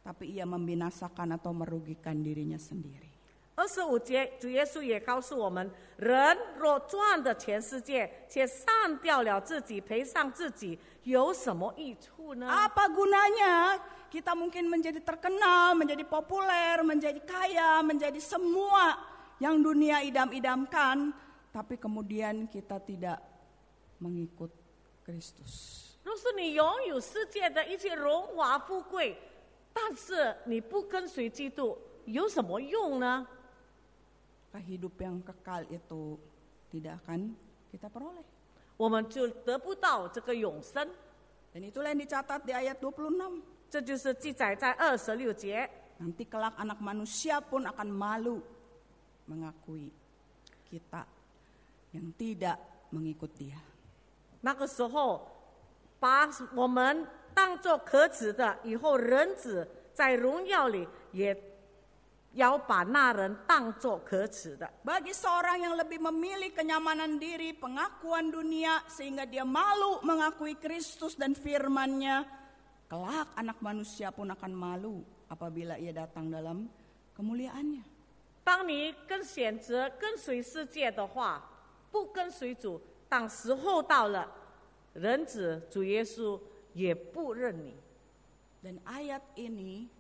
tapi ia membinasakan atau merugikan dirinya sendiri. 25节，主耶稣也告诉我们：人若赚得全世界，却丧掉了自己，赔上自己，有什么益处呢？ Apa gunanya kita mungkin menjadi terkenal, menjadi populer, menjadi kaya, menjadi semua yang dunia idam-idamkan, tapi kemudian kita tidak mengikut Kristus. 若是你拥有世界的一切荣华富贵，但是你不跟随基督，有什么用呢？ Hidup yang kekal itu tidak akan kita peroleh. 我们就得不到这个永生。 Dan itulah yang dicatat di ayat 26. 这就是记载在26节。 Nanti kelak anak manusia pun akan malu mengakui kita yang tidak mengikut dia. 那个时候，把我们当作可耻的，以后人子在荣耀里也要把那人当作可耻的。 Bagi seorang yang lebih memilih kenyamanan diri, pengakuan dunia, sehingga dia malu mengakui Kristus dan firman-Nya, kelak anak manusia pun akan malu apabila ia datang dalam kemuliaannya. 当你选择跟随世界的话，不跟随主，当时候到了，人子主耶稣也不认你。 Dan ayat ini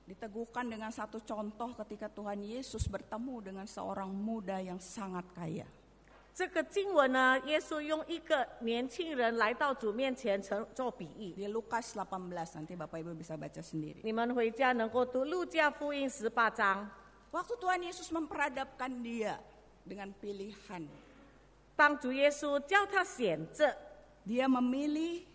diteguhkan dengan satu contoh ketika Tuhan Yesus bertemu dengan seorang muda yang sangat kaya. 这个经文呢，耶稣用一个年轻人来到主面前做比喻。 Di Lukas 18, nanti Bapak Ibu bisa baca sendiri. 你们回家能够读路加福音18章。 Waktu Tuhan Yesus memperhadapkan dia dengan pilihan, 当主耶稣叫他选择， dia memilih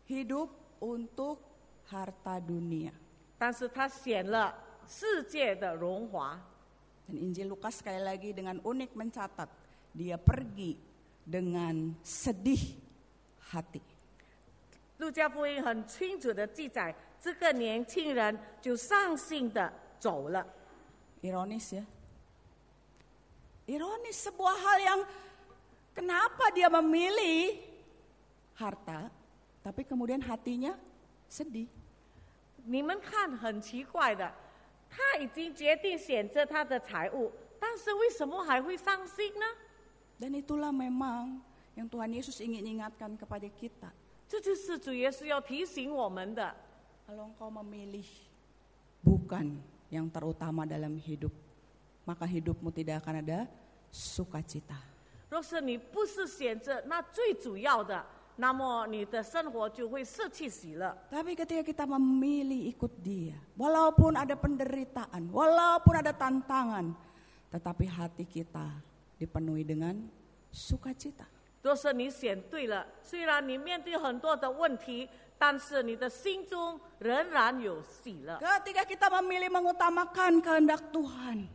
hidup untuk harta dunia. 但是他选了世界的荣华。 Dan Injil Lukas sekali lagi dengan unik mencatat, dia pergi dengan sedih hati. 路加福音很清楚的记载，这个年轻人就伤心的走了。 Ironis ya. Ironis, sebuah hal yang kenapa dia memilih harta, tapi kemudian hatinya sedih. 你们看很奇怪的，他已经决定选择他的财物，但是为什么还会伤心呢？ Dan itulah memang yang Tuhan Yesus ingin ingatkan kepada kita. 这就是主耶稣要提醒我们的。 Kalau engkau memilih bukan yang terutama dalam hidup, maka hidupmu tidak akan ada sukacita. 若是你不是选择那最主要的，那么你的生活就会失去喜乐。 Tapi ketika kita memilih ikut Dia, walaupun ada penderitaan, walaupun ada tantangan, tetapi hati kita dipenuhi dengan sukacita. 若是你选对了，虽然你面对很多的问题，但是你的心中仍然有喜乐。 Ketika kita memilih mengutamakan kehendak Tuhan,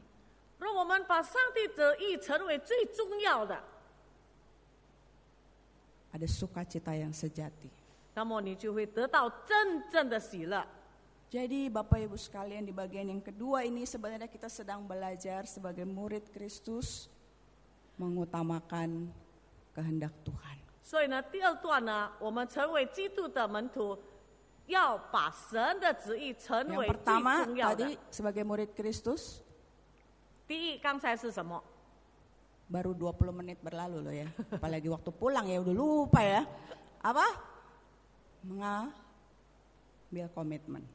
若我们把上帝旨意成为最重要的， ada sukacita yang sejati. 那么你就会得到真正的喜乐。 Jadi Bapak Ibu sekalian, di bagian yang kedua ini sebenarnya kita sedang belajar sebagai murid Kristus mengutamakan kehendak Tuhan. 所以呢，第二段呢，我们成为基督的门徒，要把神的旨意成为 Yang 最 pertama 重要的。 tadi sebagai murid Kristus 第一，刚才是什么？ baru 20 menit berlalu loh ya. Apalagi waktu pulang ya udah lupa ya. Apa? Mengambil komitmen.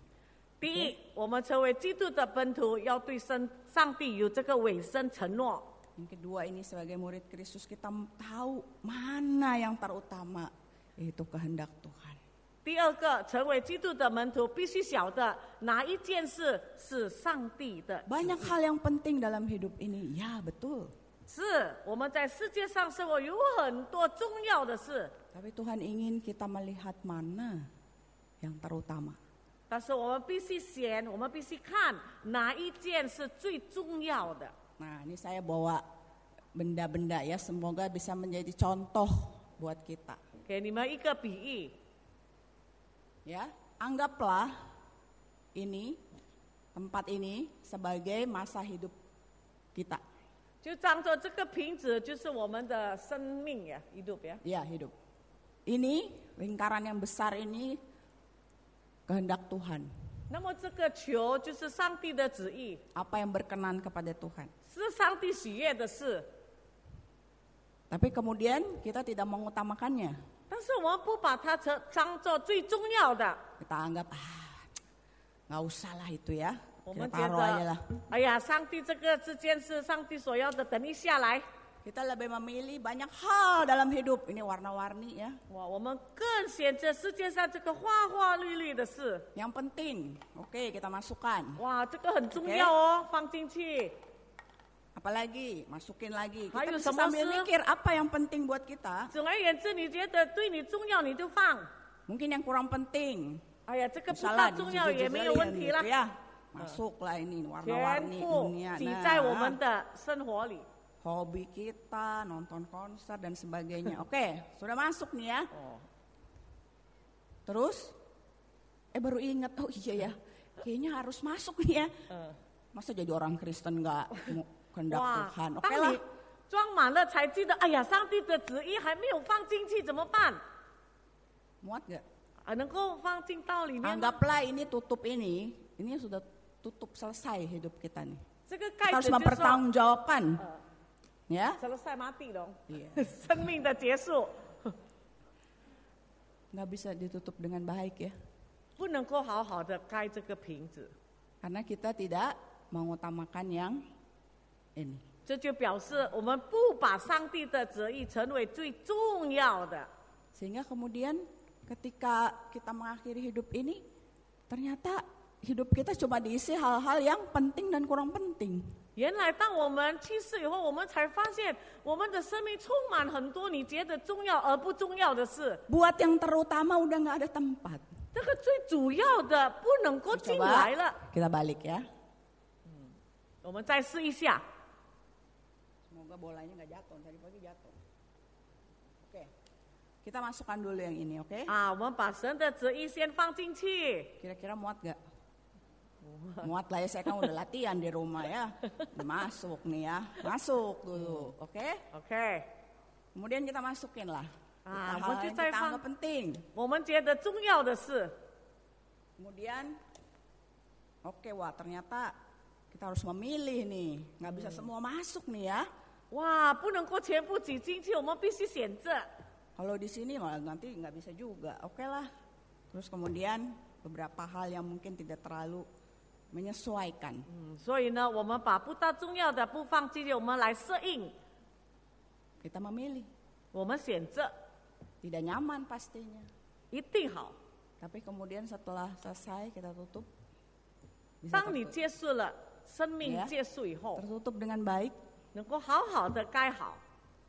第一，我们成为基督的门徒，要对上帝有这个委身承诺。 Yang kedua ini sebagai murid Kristus kita tahu mana yang terutama, yaitu kehendak Tuhan. 第二个，成为基督的门徒，必须晓得哪一件事是上帝的。 Banyak hal yang penting dalam hidup ini, ya betul. 是我们在世界上生活有很多重要的事， Tapi Tuhan ingin kita melihat mana yang terutama. 但是我们必须选，我们必须看哪一件是最重要的。 Nah, ini saya bawa benda-benda ya, semoga bisa menjadi contoh buat kita. 给你们一个比喻， Ya, anggaplah ini tempat ini sebagai masa hidup kita. 就当做这个瓶子就是我们的生命呀，hidup ya。 Ya, hidup. Ini lingkaran yang besar ini kehendak Tuhan. 那么这个球就是上帝的旨意， Apa yang berkenan kepada Tuhan. 是上帝喜悦的事。 Tapi kemudian kita tidak mengutamakannya. 但是我们不把它当做最重要的， Kita anggap nggak usah lah itu ya. 我 Kita 们觉 taruh aja 得 lah.，哎呀，上帝这件事，上帝所要的，等一下来。 Kita lebih memilih banyak hal dalam hidup. Ini warna-warni ya. 哇，我们更选择世界上这个花花绿绿的事。 Yang penting, oke kita masukkan. 哇，这个很重要哦，放进去。 Apalagi masukin lagi. Kita Ayo, bisa sama sambil se- mikir apa yang penting buat kita. 总而言之，你觉得对你重要，你就放。 Mungkin yang kurang penting. 哎呀，这个不 Salah 大重要也没有问题 gitu 啦， ya. Masuklah ini 全 warna-warni 部 dunia. 挤 Nah, 在我们的生活里。 hobi kita, nonton konser dan sebagainya. Oke, sudah masuk nih ya. 哦， Terus, baru ingat, oh iya ya, kayaknya harus masuk nih ya. 嗯， Masa jadi orang Kristen nggak mau kehendak 哇 Tuhan? ， Oke 当 lah. 你装满了才记得，哎呀，上帝的旨意还没有放进去，怎么办？ Muat nggak? 啊，能够放进道里面吗？ Anggaplah ini tutup ini sudah tutup selesai hidup kita nih. 这个 Kita 盖 harus 子就说， mempertanggungjawabkan, 呃， ya. selesai mati dong， Iya. 生命的结束， Nggak bisa ditutup dengan baik ya, 不能够好好的盖这个瓶子， karena kita tidak mengutamakan yang ini. 这就表示我们不把上帝的旨意成为最重要的。 Sehingga kemudian ketika kita mengakhiri hidup ini, ternyata hidup kita cuma diisi hal-hal yang penting dan kurang penting. 原来当我们去世以后，我们才发现我们的生命充满很多你觉得重要而不重要的事。 Buat yang terutama udah nggak ada tempat. 这个最主要的不能够进来了。 kita balik ya. 我们再试一下。 Semoga bolanya nggak jatuh, tadi pagi jatuh. Oke, kita masukkan dulu yang ini, oke? 啊，我们把神的旨意先放进去。 Kira-kira muat gak? Muat lah ya, saya kan udah latihan di rumah ya. Udah masuk nih ya, masuk dulu, oke? OK， Kemudian kita masukin lah. Ah, Hal-hal yang kita mau anggap penting. 我们觉得重要的事， Kemudian, oke wah ternyata kita harus memilih nih. Nggak bisa semua masuk nih ya. 哇，不能够全部挤进去，我们必须选择。 Kalau di sini malah nanti nggak bisa juga, oke lah. Terus kemudian beberapa hal yang mungkin tidak terlalu menyesuaikan. 所以呢，我们把不大重要的不放进去，我们来适应。 Kita memilih. 我们选择 Tidak nyaman pastinya. 一定好。 Tapi kemudian setelah selesai kita tutup. 当你结束了生命结束以后， tertutup dengan baik. 能够好好的盖好。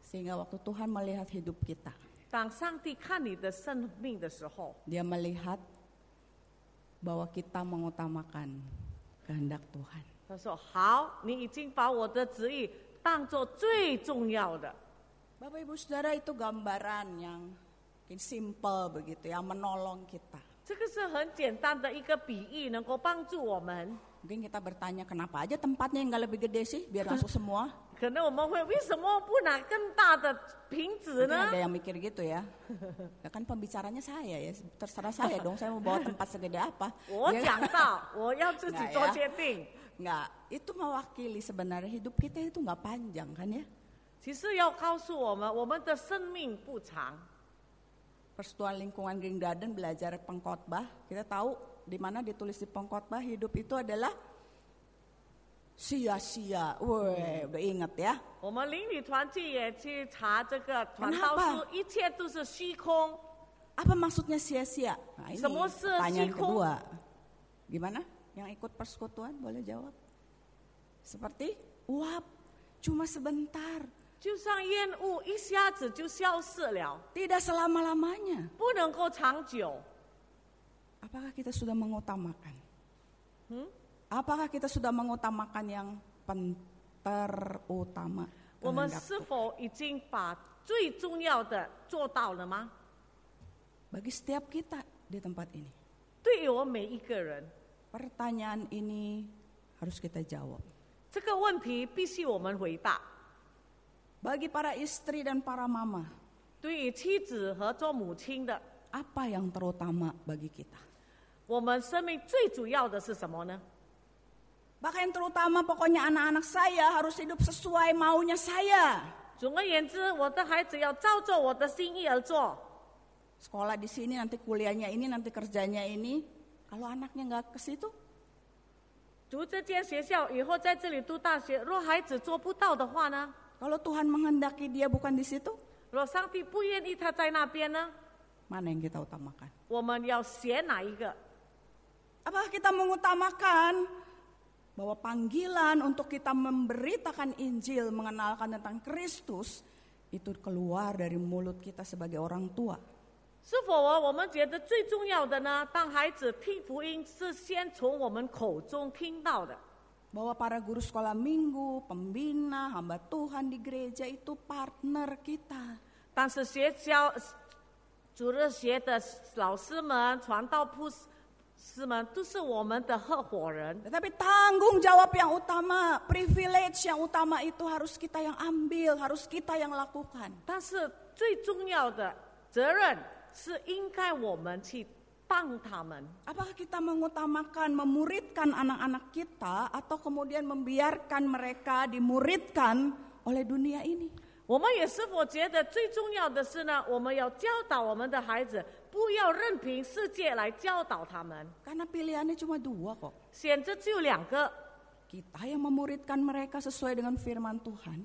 Sehingga waktu Tuhan melihat hidup kita. 当上帝看你的生命的时候， Dia melihat bahwa kita mengutamakan kehendak Tuhan. 他说：“好，你已经把我的旨意当作最重要的。” Bapak Ibu Saudara, itu gambaran yang mungkin simple begitu, yang menolong kita. 这个是很简单的一个比喻，能够帮助我们。 Mungkin kita bertanya kenapa aja tempatnya yang nggak lebih gede sih, biar masuk semua. 可能我们会为什么不拿更大的瓶子 Mungkin 呢？ ada yang mikir gitu ya. Ya kan pembicaranya saya ya, terserah saya dong, saya mau bawa tempat segede apa. 我 Ya 讲 kan? 到，我要自己做决定。 Nggak, itu mewakili sebenarnya hidup kita itu nggak panjang kan ya. 其实要告诉我们，我们的生命不长。 Persatuan Lingkungan Green Garden belajar pengkhotbah, kita tahu di mana ditulis di pengkhotbah hidup itu adalah sia-sia. Weh, udah ingat ya. 我们邻里团契也去查这个传道书，一切都是虚空。 Apa maksudnya sia-sia? Nah, ini Semua pertanyaan siko. kedua. Gimana? Yang ikut persekutuan boleh jawab. Seperti uap, cuma sebentar. 就像烟雾，一下子就消失了， Tidak selama-lamanya. 不能够长久。 Apakah kita sudah mengutamakan? 嗯， Apakah kita sudah mengutamakan yang terutama? 我们 kehendak 是否已经把最重要的做到了吗？ Bagi setiap kita di tempat ini. 对于我们每一个人， Pertanyaan ini harus kita jawab. 这个问题必须我们回答。 Bagi para istri dan para mama, 对于妻子和做母亲的， apa yang terutama bagi kita? 我们生命最主要的是什么呢？ Bahkan yang terutama pokoknya anak-anak saya harus hidup sesuai maunya saya. 总而言之，我的孩子要照着我的心意而做。 Sekolah di sini, nanti kuliahnya ini, nanti kerjanya ini. Kalau anaknya nggak ke situ, 读这间学校以后在这里读大学，若孩子做不到的话呢？ kalau Tuhan menghendaki dia bukan di situ, 若上帝不愿意他在那边呢？ mana yang kita utamakan? 我们要选哪一个？ Apakah kita mengutamakan bahwa panggilan untuk kita memberitakan Injil, mengenalkan tentang Kristus, itu keluar dari mulut kita sebagai orang tua? 是否我们觉得最重要的呢？当孩子听福音是先从我们口中听到的。 Bahwa para guru sekolah minggu, pembina, hamba Tuhan di gereja itu partner kita. 但是学校主日学的老师们、传道牧师们都是我们的合伙人。 Tetapi tanggung jawab yang utama, privilege yang utama itu harus kita yang ambil, harus kita yang lakukan. 但是最重要的责任是应该我们去帮他们。 Apakah kita mengutamakan, memuridkan anak-anak kita atau kemudian membiarkan mereka dimuridkan oleh dunia ini? 我们也是否觉得最重要的是呢？我们要教导我们的孩子，不要任凭世界来教导他们。 Karena pilihannya cuma dua kok. 选择只有两个， Kita yang memuridkan mereka sesuai dengan firman Tuhan,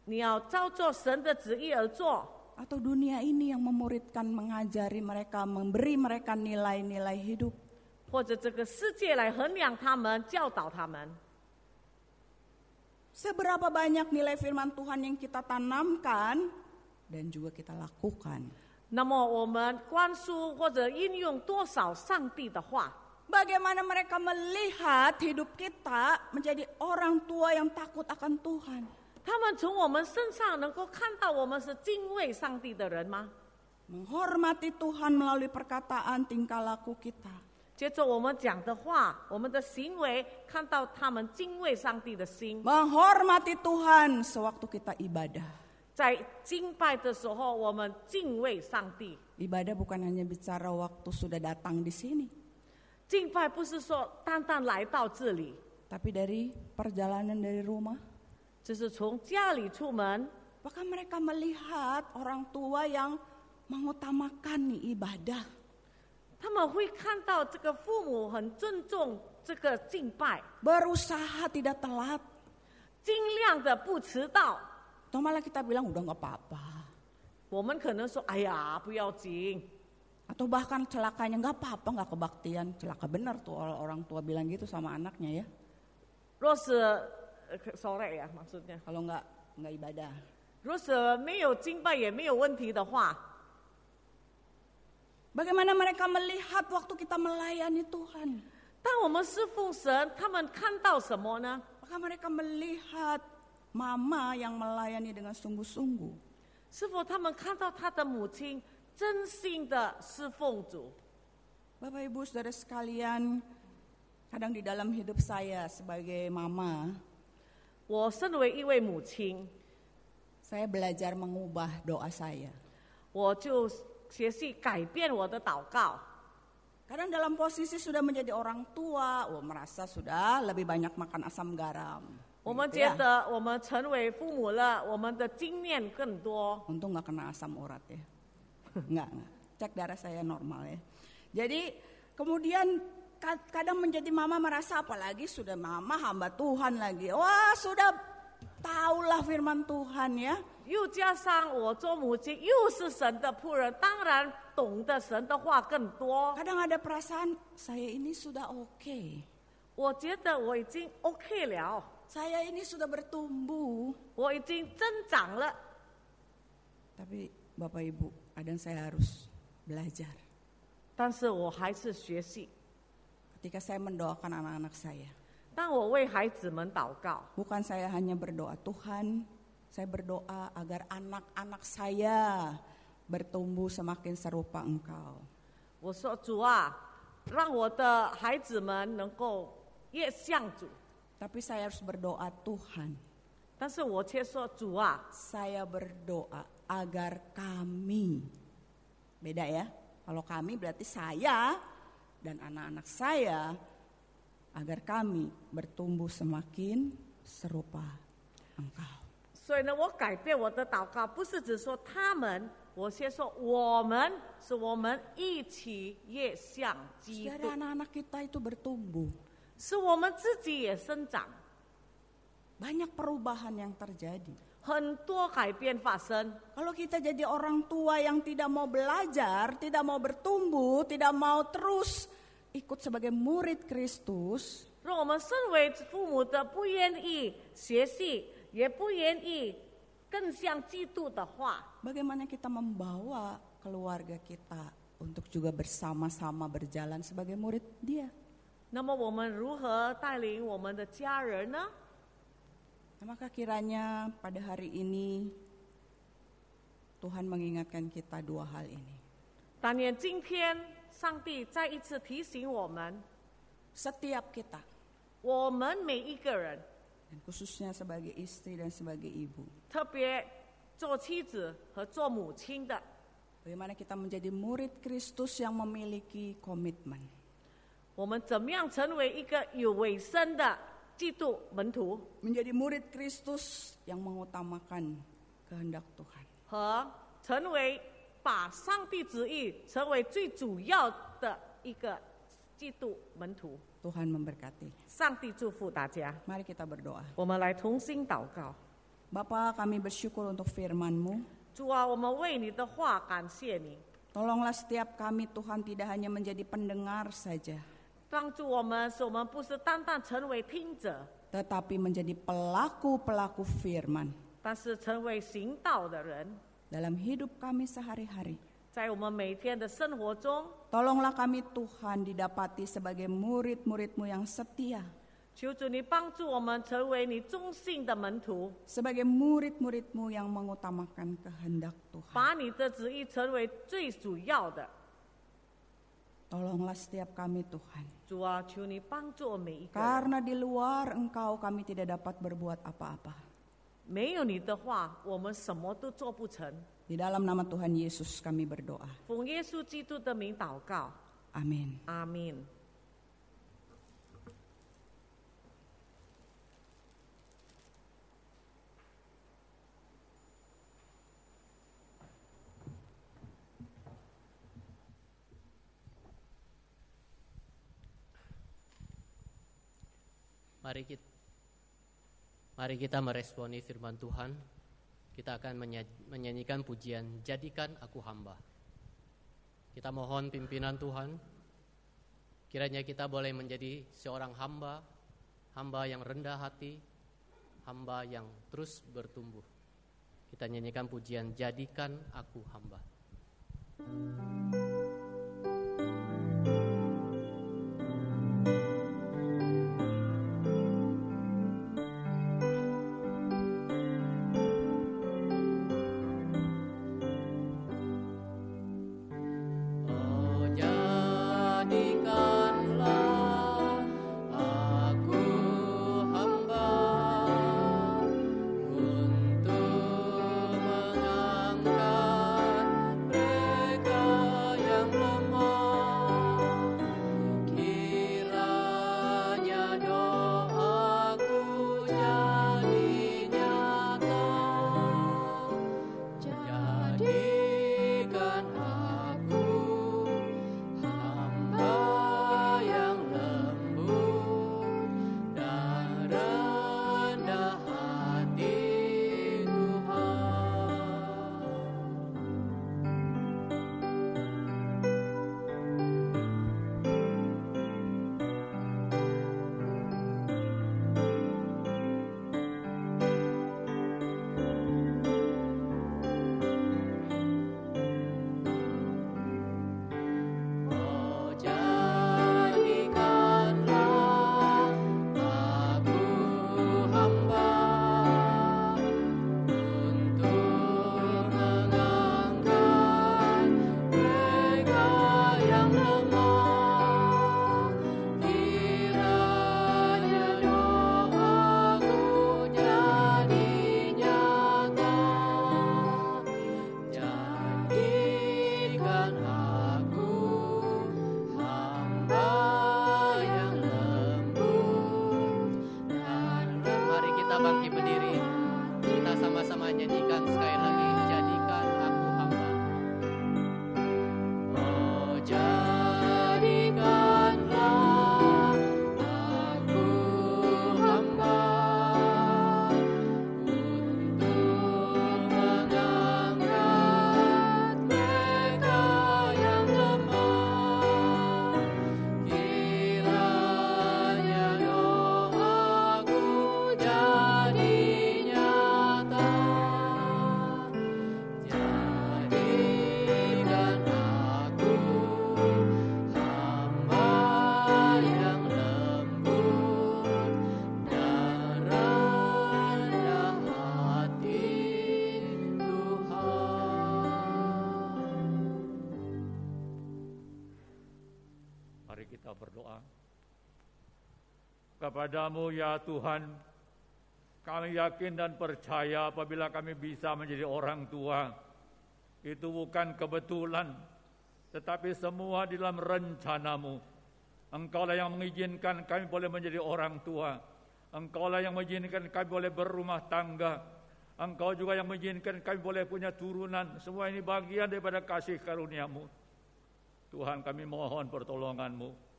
你要照着神的旨意而做， atau dunia ini yang memuridkan, mengajari mereka, memberi mereka nilai-nilai hidup. 或者这个世界来衡量他们、教导他们。 Seberapa banyak nilai firman Tuhan yang kita tanamkan dan juga kita lakukan. 那么我们灌输或者应用多少上帝的话？ Bagaimana mereka melihat hidup kita menjadi orang tua yang takut akan Tuhan. 他们从我们身上能够看到我们是敬畏上帝的人吗？ Menghormati Tuhan melalui perkataan tingkah laku kita. 接着我们讲的话，我们的行为，看到他们敬畏上帝的心。 Menghormati Tuhan sewaktu kita ibadah. 在敬拜的时候，我们敬畏上帝。 Ibadah bukan hanya bicara waktu sudah datang di sini, 敬拜不是说单单来到这里， tapi dari perjalanan dari rumah, 这是从家里出门。 Apakah mereka melihat orang tua yang mengutamakan ibadah? 他们会看到这个父母很尊重这个敬拜， Berusaha tidak telat. 尽量的不迟到。 Atau malah kita bilang udah nggak apa-apa. 我们可能说，哎呀，不要紧。 Atau bahkan celakanya nggak apa-apa, nggak kebaktian. Celaka benar tuh orang tua bilang gitu sama anaknya ya. 若是sore ya maksudnya， Kalau nggak ibadah. 若是没有敬拜也没有问题的话， Bagaimana mereka melihat waktu kita melayani Tuhan? 当我们侍奉神，他们看到什么呢？ Apakah mereka melihat mama yang melayani dengan sungguh-sungguh? 是否他们看到他的母亲真心的侍奉主？ Bapak Ibu Saudara sekalian, kadang di dalam hidup saya sebagai mama, 我身为一位母亲， saya belajar mengubah doa saya. 我就学习改变我的祷告。 Kadang dalam posisi sudah menjadi orang tua, merasa sudah lebih banyak makan asam garam. 我们 Gitu 觉 ya. 得我们成为父母了，我们的经验更多。 Untung nggak kena asam urat ya. Nggak. Cek darah saya normal ya. Jadi kemudian kadang menjadi mama merasa apalagi sudah mama hamba Tuhan lagi. Wah sudah tahulah firman Tuhan ya. 又加上我做母亲，又是神的仆人，当然懂得神的话更多。 Kadang ada perasaan saya ini sudah oke. 我觉得我已经 OK 了， Saya ini sudah bertumbuh. 我已经增长了。 Tapi Bapak Ibu, kadang saya harus belajar. 但是我还是学习。 Ketika saya mendoakan anak-anak saya, 当我为孩子们祷告， bukan saya hanya berdoa Tuhan, saya berdoa agar anak-anak saya bertumbuh semakin serupa Engkau. 我说主啊，让我的孩子们能够越像主。 Tapi saya harus berdoa Tuhan, 但是我却说主啊， saya berdoa agar kami, beda ya, kalau kami berarti saya dan anak-anak saya, agar kami bertumbuh semakin serupa Engkau. 所以呢，我改变我的祷告，不是只说他们，我先说我们，是我们一起越像基 Saudara, 督， anak-anak kita itu bertumbuh. 是我们自己也生长， Banyak perubahan yang terjadi. 很多改变发生。 Kalau kita jadi orang tua yang tidak mau belajar, tidak mau bertumbuh, tidak mau terus ikut sebagai murid Kristus, 若我们身为父母的不愿意学习，也不愿意更像基督的话， bagaimana kita membawa keluarga kita untuk juga bersama-sama berjalan sebagai murid Dia? 那么我们如何带领我们的家人呢？ Maka kiranya pada hari ini Tuhan mengingatkan kita dua hal ini. 但愿今天上帝再一次提醒我们， Setiap kita, 我们每一个人， dan khususnya sebagai istri dan sebagai ibu, 特别做妻子和做母亲的， bagaimana kita menjadi murid Kristus yang memiliki komitmen. 我们怎么样成为一个有委身的基督门徒， Menjadi murid Kristus yang mengutamakan kehendak Tuhan. 和成为把上帝旨意成为最主要的一个基督门徒。 Tuhan memberkati. 上帝祝福大家， Mari kita berdoa. 我们来同心祷告。 Bapa, kami bersyukur untuk firman-Mu. 主啊，我们为你的话感谢你， Tolonglah setiap kami Tuhan tidak hanya menjadi pendengar saja, 帮助我们，使我们不是单单成为听者， tetapi menjadi pelaku-pelaku firman 但是成为行道的人， dalam hidup kami sehari-hari. 在我们每天的生活中， Tolonglah kami Tuhan didapati sebagai murid-murid-Mu yang setia, 求主你帮助我们成为你忠信的门徒， sebagai murid-murid-Mu yang mengutamakan kehendak Tuhan. 把你的旨意成为最主要的。 Tolonglah setiap kami Tuhan, 主啊，求你帮助我每一个人。 karena di luar Engkau kami tidak dapat berbuat apa-apa. 没有你的话，我们什么都做不成。 Di dalam nama Tuhan Yesus kami berdoa. 奉耶稣基督的名祷告， Amin. 阿门。Mari kita meresponi firman Tuhan. Kita akan menyanyikan pujian Jadikan Aku Hamba. Kita mohon pimpinan Tuhan. Kiranya kita boleh menjadi seorang hamba yang rendah hati, hamba yang terus bertumbuh. Kita nyanyikan pujian Jadikan Aku Hamba. Kepadamu ya Tuhan, kami yakin dan percaya apabila kami bisa menjadi orang tua, itu bukan kebetulan, tetapi semua di dalam rencanamu. Engkaulah yang mengizinkan kami boleh menjadi orang tua. Engkaulah yang mengizinkan kami boleh berumah tangga. Engkau juga yang mengizinkan kami boleh punya turunan. Semua ini bagian daripada kasih karunia-Mu. Tuhan, kami mohon pertolongan-Mu.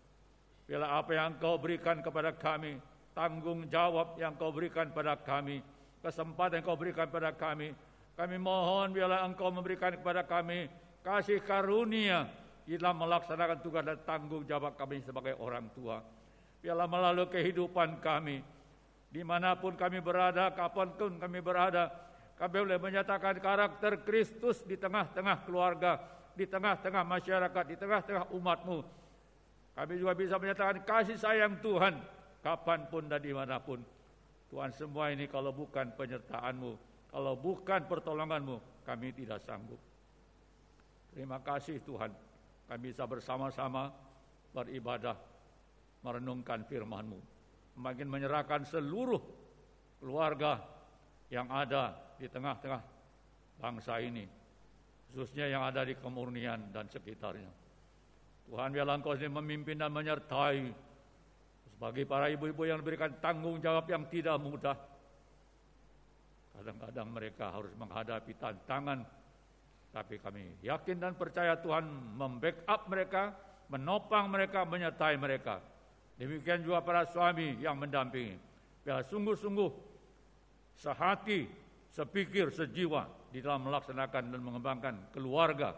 Bila apa yang Engkau berikan kepada kami, tanggung jawab yang Engkau berikan pada kami, kesempatan yang Engkau berikan pada kami mohon bila Engkau memberikan kepada kami kasih karunia dalam melaksanakan tugas dan tanggung jawab kami sebagai orang tua. Biarlah melalui kehidupan kami, dimanapun kami berada, kapanpun kami berada, kami boleh menyatakan karakter Kristus di tengah-tengah keluarga, di tengah-tengah masyarakat, di tengah-tengah umat-Mu. Kami juga bisa menyatakan kasih sayang Tuhan kapanpun dan dimanapun. Tuhan, semua ini kalau bukan penyertaan-Mu, kalau bukan pertolongan-Mu, kami tidak sanggup. Terima kasih Tuhan, kami bisa bersama-sama beribadah, merenungkan firman-Mu, makin menyerahkan seluruh keluarga yang ada di tengah-tengah bangsa ini, khususnya yang ada di Kemurnian dan sekitarnya. Tuhan, biarlah Engkau sendiri memimpin dan menyertai bagi para ibu-ibu yang diberikan tanggung jawab yang tidak mudah. Kadang-kadang mereka harus menghadapi tantangan, tapi kami yakin dan percaya Tuhan membackup mereka, menopang mereka, menyertai mereka. Demikian juga para suami yang mendampingi. Biar sungguh-sungguh sehati, sepikir, sejiwa di dalam melaksanakan dan mengembangkan keluarga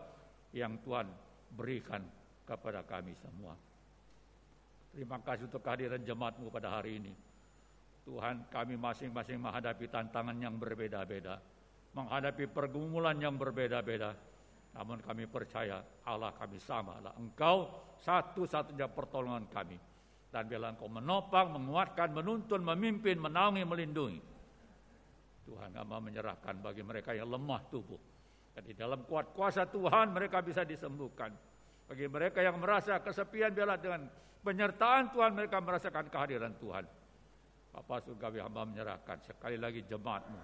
yang Tuhan berikan kepada kami semua. Terima kasih untuk kehadiran jemaat-Mu pada hari ini. Tuhan, kami masing-masing menghadapi tantangan yang berbeda-beda, menghadapi pergumulan yang berbeda-beda. Namun kami percaya Allah kami sama, Allah Engkau satu-satunya pertolongan kami. Dan biarlah Engkau menopang, menguatkan, menuntun, memimpin, menaungi, melindungi. Tuhan hamba menyerahkan bagi mereka yang lemah tubuh. Dan di dalam kuat kuasa Tuhan mereka bisa disembuhkan. Bagi mereka yang merasa kesepian, biarlah dengan penyertaan Tuhan mereka merasakan kehadiran Tuhan. Bapa surgawi, hamba menyerahkan sekali lagi jemaat-Mu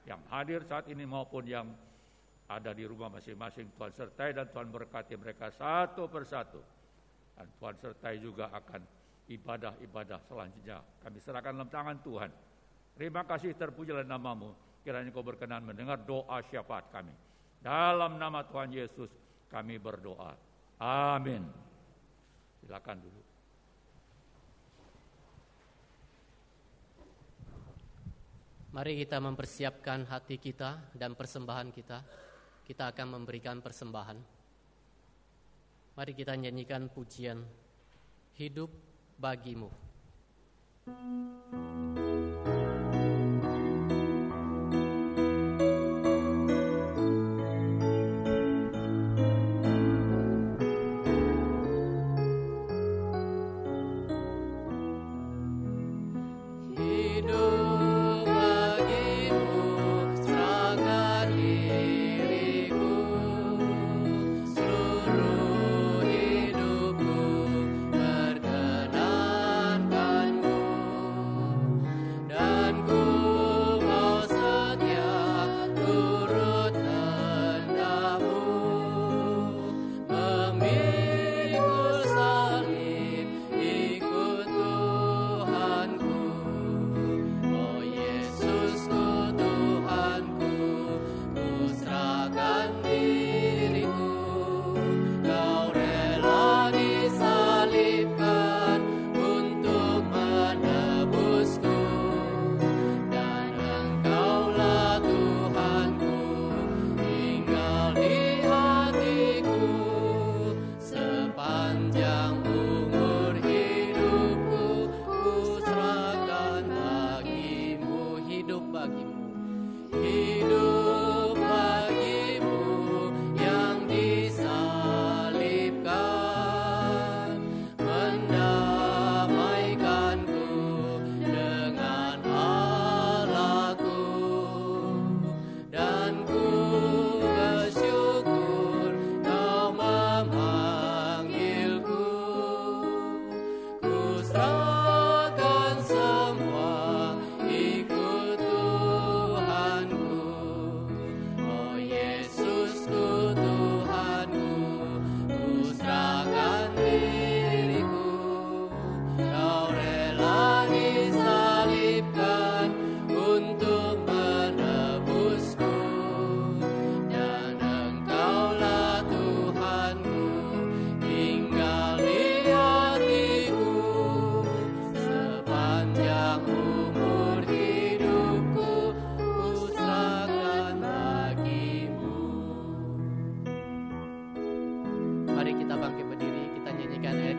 yang hadir saat ini maupun yang ada di rumah masing-masing. Tuhan sertai dan Tuhan berkati mereka satu persatu. Dan Tuhan sertai juga akan ibadah-ibadah selanjutnya. Kami serahkan dalam tangan Tuhan. Terima kasih, terpujilah nama-Mu. Kiranya Kau berkenan mendengar doa syafaat kami. Dalam nama Tuhan Yesus kami berdoa. Amin. Silakan dulu. Mari kita mempersiapkan hati kita dan persembahan kita. Kita akan memberikan persembahan. Mari kita nyanyikan pujian Hidup Bagimu.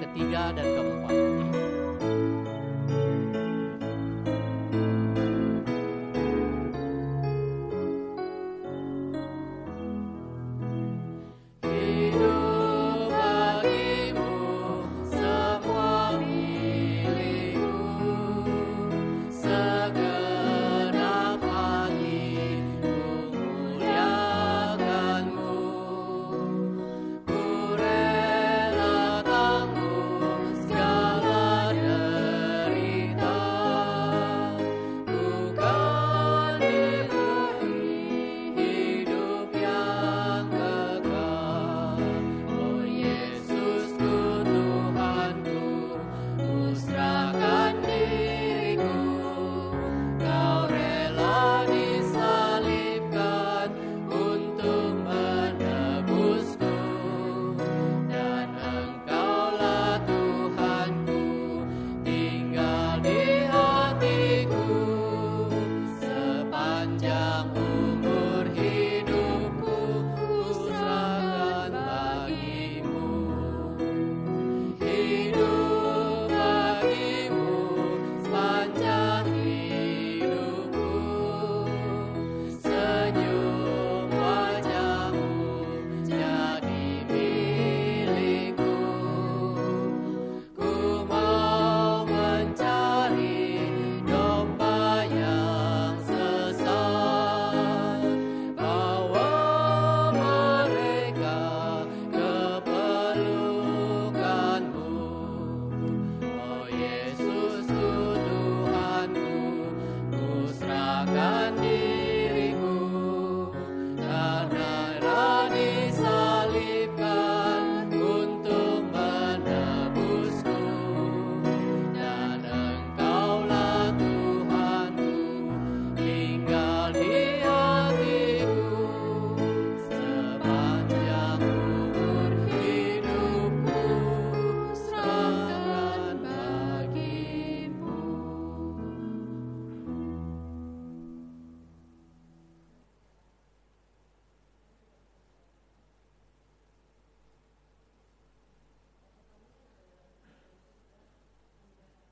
ketiga dan keempat. Segala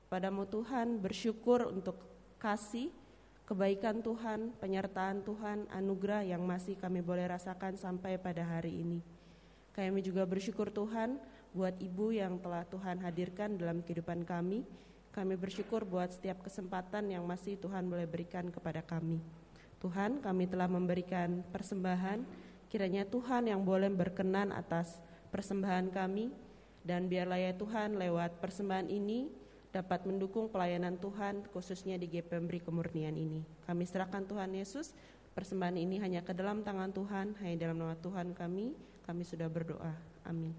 Padamu Tuhan, bersyukur untuk kasih, kebaikan Tuhan, penyertaan Tuhan, anugerah yang masih kami boleh rasakan sampai pada hari ini. Kami juga bersyukur Tuhan buat Ibu yang telah Tuhan hadirkan dalam kehidupan kami. Kami bersyukur buat setiap kesempatan yang masih Tuhan boleh berikan kepada kami. Tuhan, kami telah memberikan persembahan, kiranya Tuhan yang boleh berkenan atas persembahan kami, dan biarlah ya Tuhan lewat persembahan ini dapat mendukung pelayanan Tuhan khususnya di GPMBRI Kemurnian ini. Kami serahkan Tuhan Yesus, persembahan ini hanya ke dalam tangan Tuhan, hanya dalam nama Tuhan kami sudah berdoa. Amin.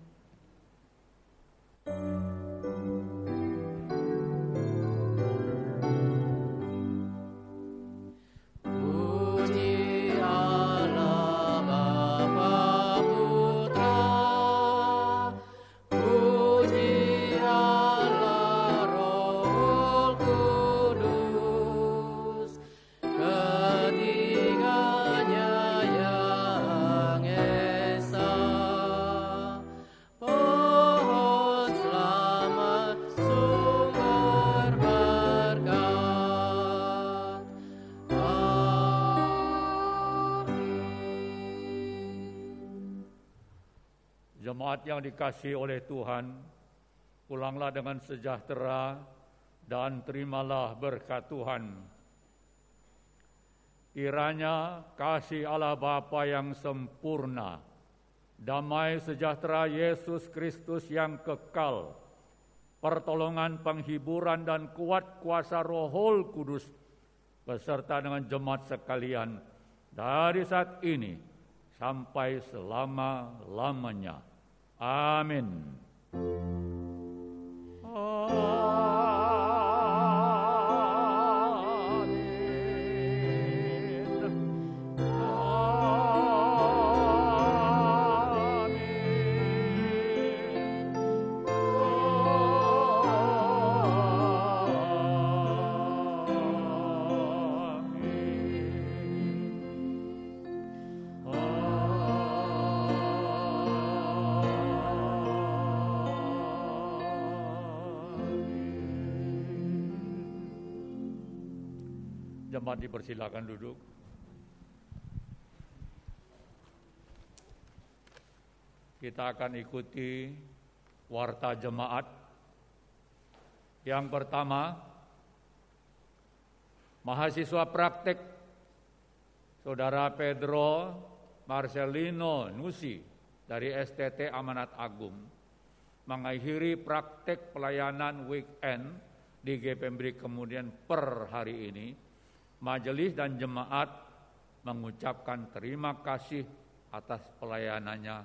Jemaat yang dikasihi oleh Tuhan, pulanglah dengan sejahtera dan terimalah berkat Tuhan. Kiranya kasih Allah Bapa yang sempurna, damai sejahtera Yesus Kristus yang kekal, pertolongan, penghiburan dan kuat kuasa Roh Kudus beserta dengan jemaat sekalian dari saat ini sampai selama-lamanya. Amin. Jemaat dipersilakan duduk. Kita akan ikuti warta jemaat. Yang pertama, mahasiswa praktek Saudara Pedro Marcelino Nusi dari STT Amanat Agung mengakhiri praktek pelayanan weekend di GPMBRI kemudian per hari ini. Majelis dan jemaat mengucapkan terima kasih atas pelayanannya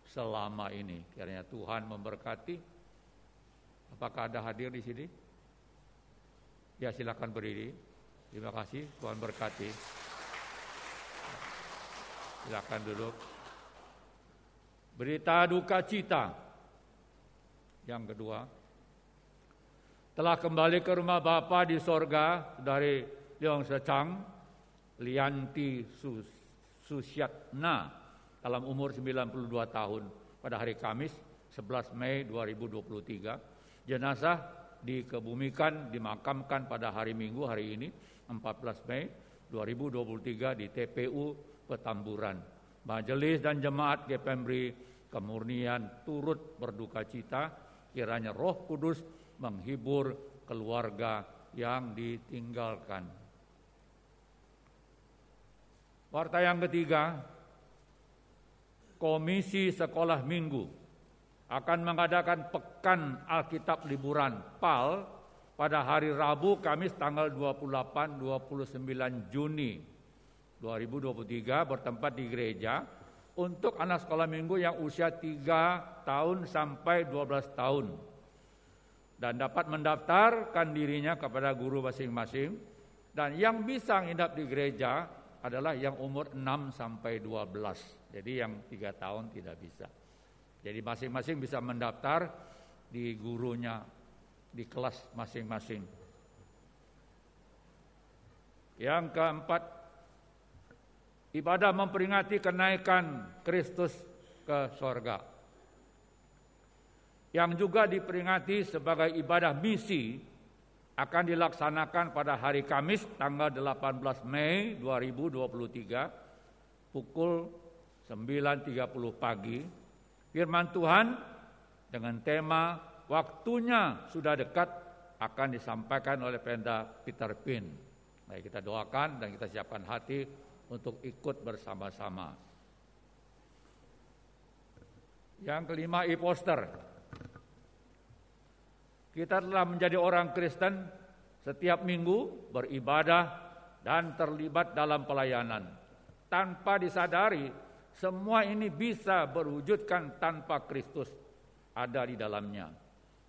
selama ini. Kiranya Tuhan memberkati. Apakah ada hadir di sini? Ya, silakan berdiri. Terima kasih, Tuhan berkati. Silakan duduk. Berita duka cita. Yang kedua, telah kembali ke rumah Bapa di sorga dari Leong Secang Lianti Susyatna dalam umur 92 tahun pada hari Kamis 11 Mei 2023. Jenazah dikebumikan, dimakamkan pada hari Minggu hari ini 14 Mei 2023 di TPU Petamburan. Majelis dan jemaat GPMBRI Kemurnian turut berduka cita, kiranya Roh Kudus menghibur keluarga yang ditinggalkan. Warta yang ketiga, Komisi Sekolah Minggu akan mengadakan Pekan Alkitab Liburan PAL pada hari Rabu, Kamis tanggal 28-29 Juni 2023 bertempat di gereja untuk anak sekolah minggu yang usia 3 tahun sampai 12 tahun dan dapat mendaftarkan dirinya kepada guru masing-masing, dan yang bisa nginap di gereja adalah yang umur 6 sampai 12. Jadi yang 3 tahun tidak bisa. Jadi masing-masing bisa mendaftar di gurunya di kelas masing-masing. Yang keempat, ibadah memperingati kenaikan Kristus ke sorga, yang juga diperingati sebagai ibadah misi akan dilaksanakan pada hari Kamis tanggal 18 Mei 2023 pukul 9.30 pagi. Firman Tuhan dengan tema waktunya sudah dekat akan disampaikan oleh Penda Peter Pin. Mari kita doakan dan kita siapkan hati untuk ikut bersama-sama. Yang kelima, e-poster. Kita telah menjadi orang Kristen setiap minggu beribadah dan terlibat dalam pelayanan. Tanpa disadari, semua ini bisa berwujudkan tanpa Kristus ada di dalamnya.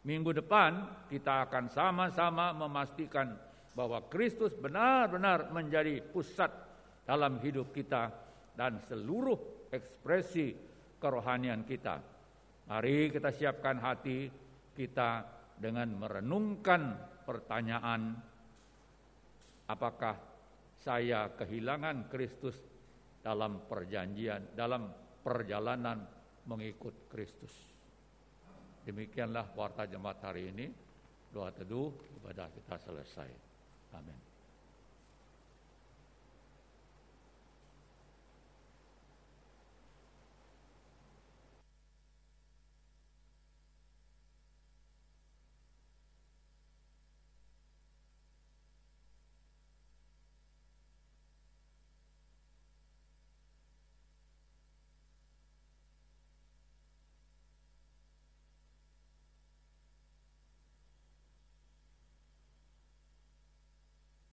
Minggu depan kita akan sama-sama memastikan bahwa Kristus benar-benar menjadi pusat dalam hidup kita dan seluruh ekspresi kerohanian kita. Mari kita siapkan hati kita dengan merenungkan pertanyaan, apakah saya kehilangan Kristus dalam perjalanan mengikut Kristus. Demikianlah warta jemaat hari ini. Doa teduh ibadah kita selesai. Amin.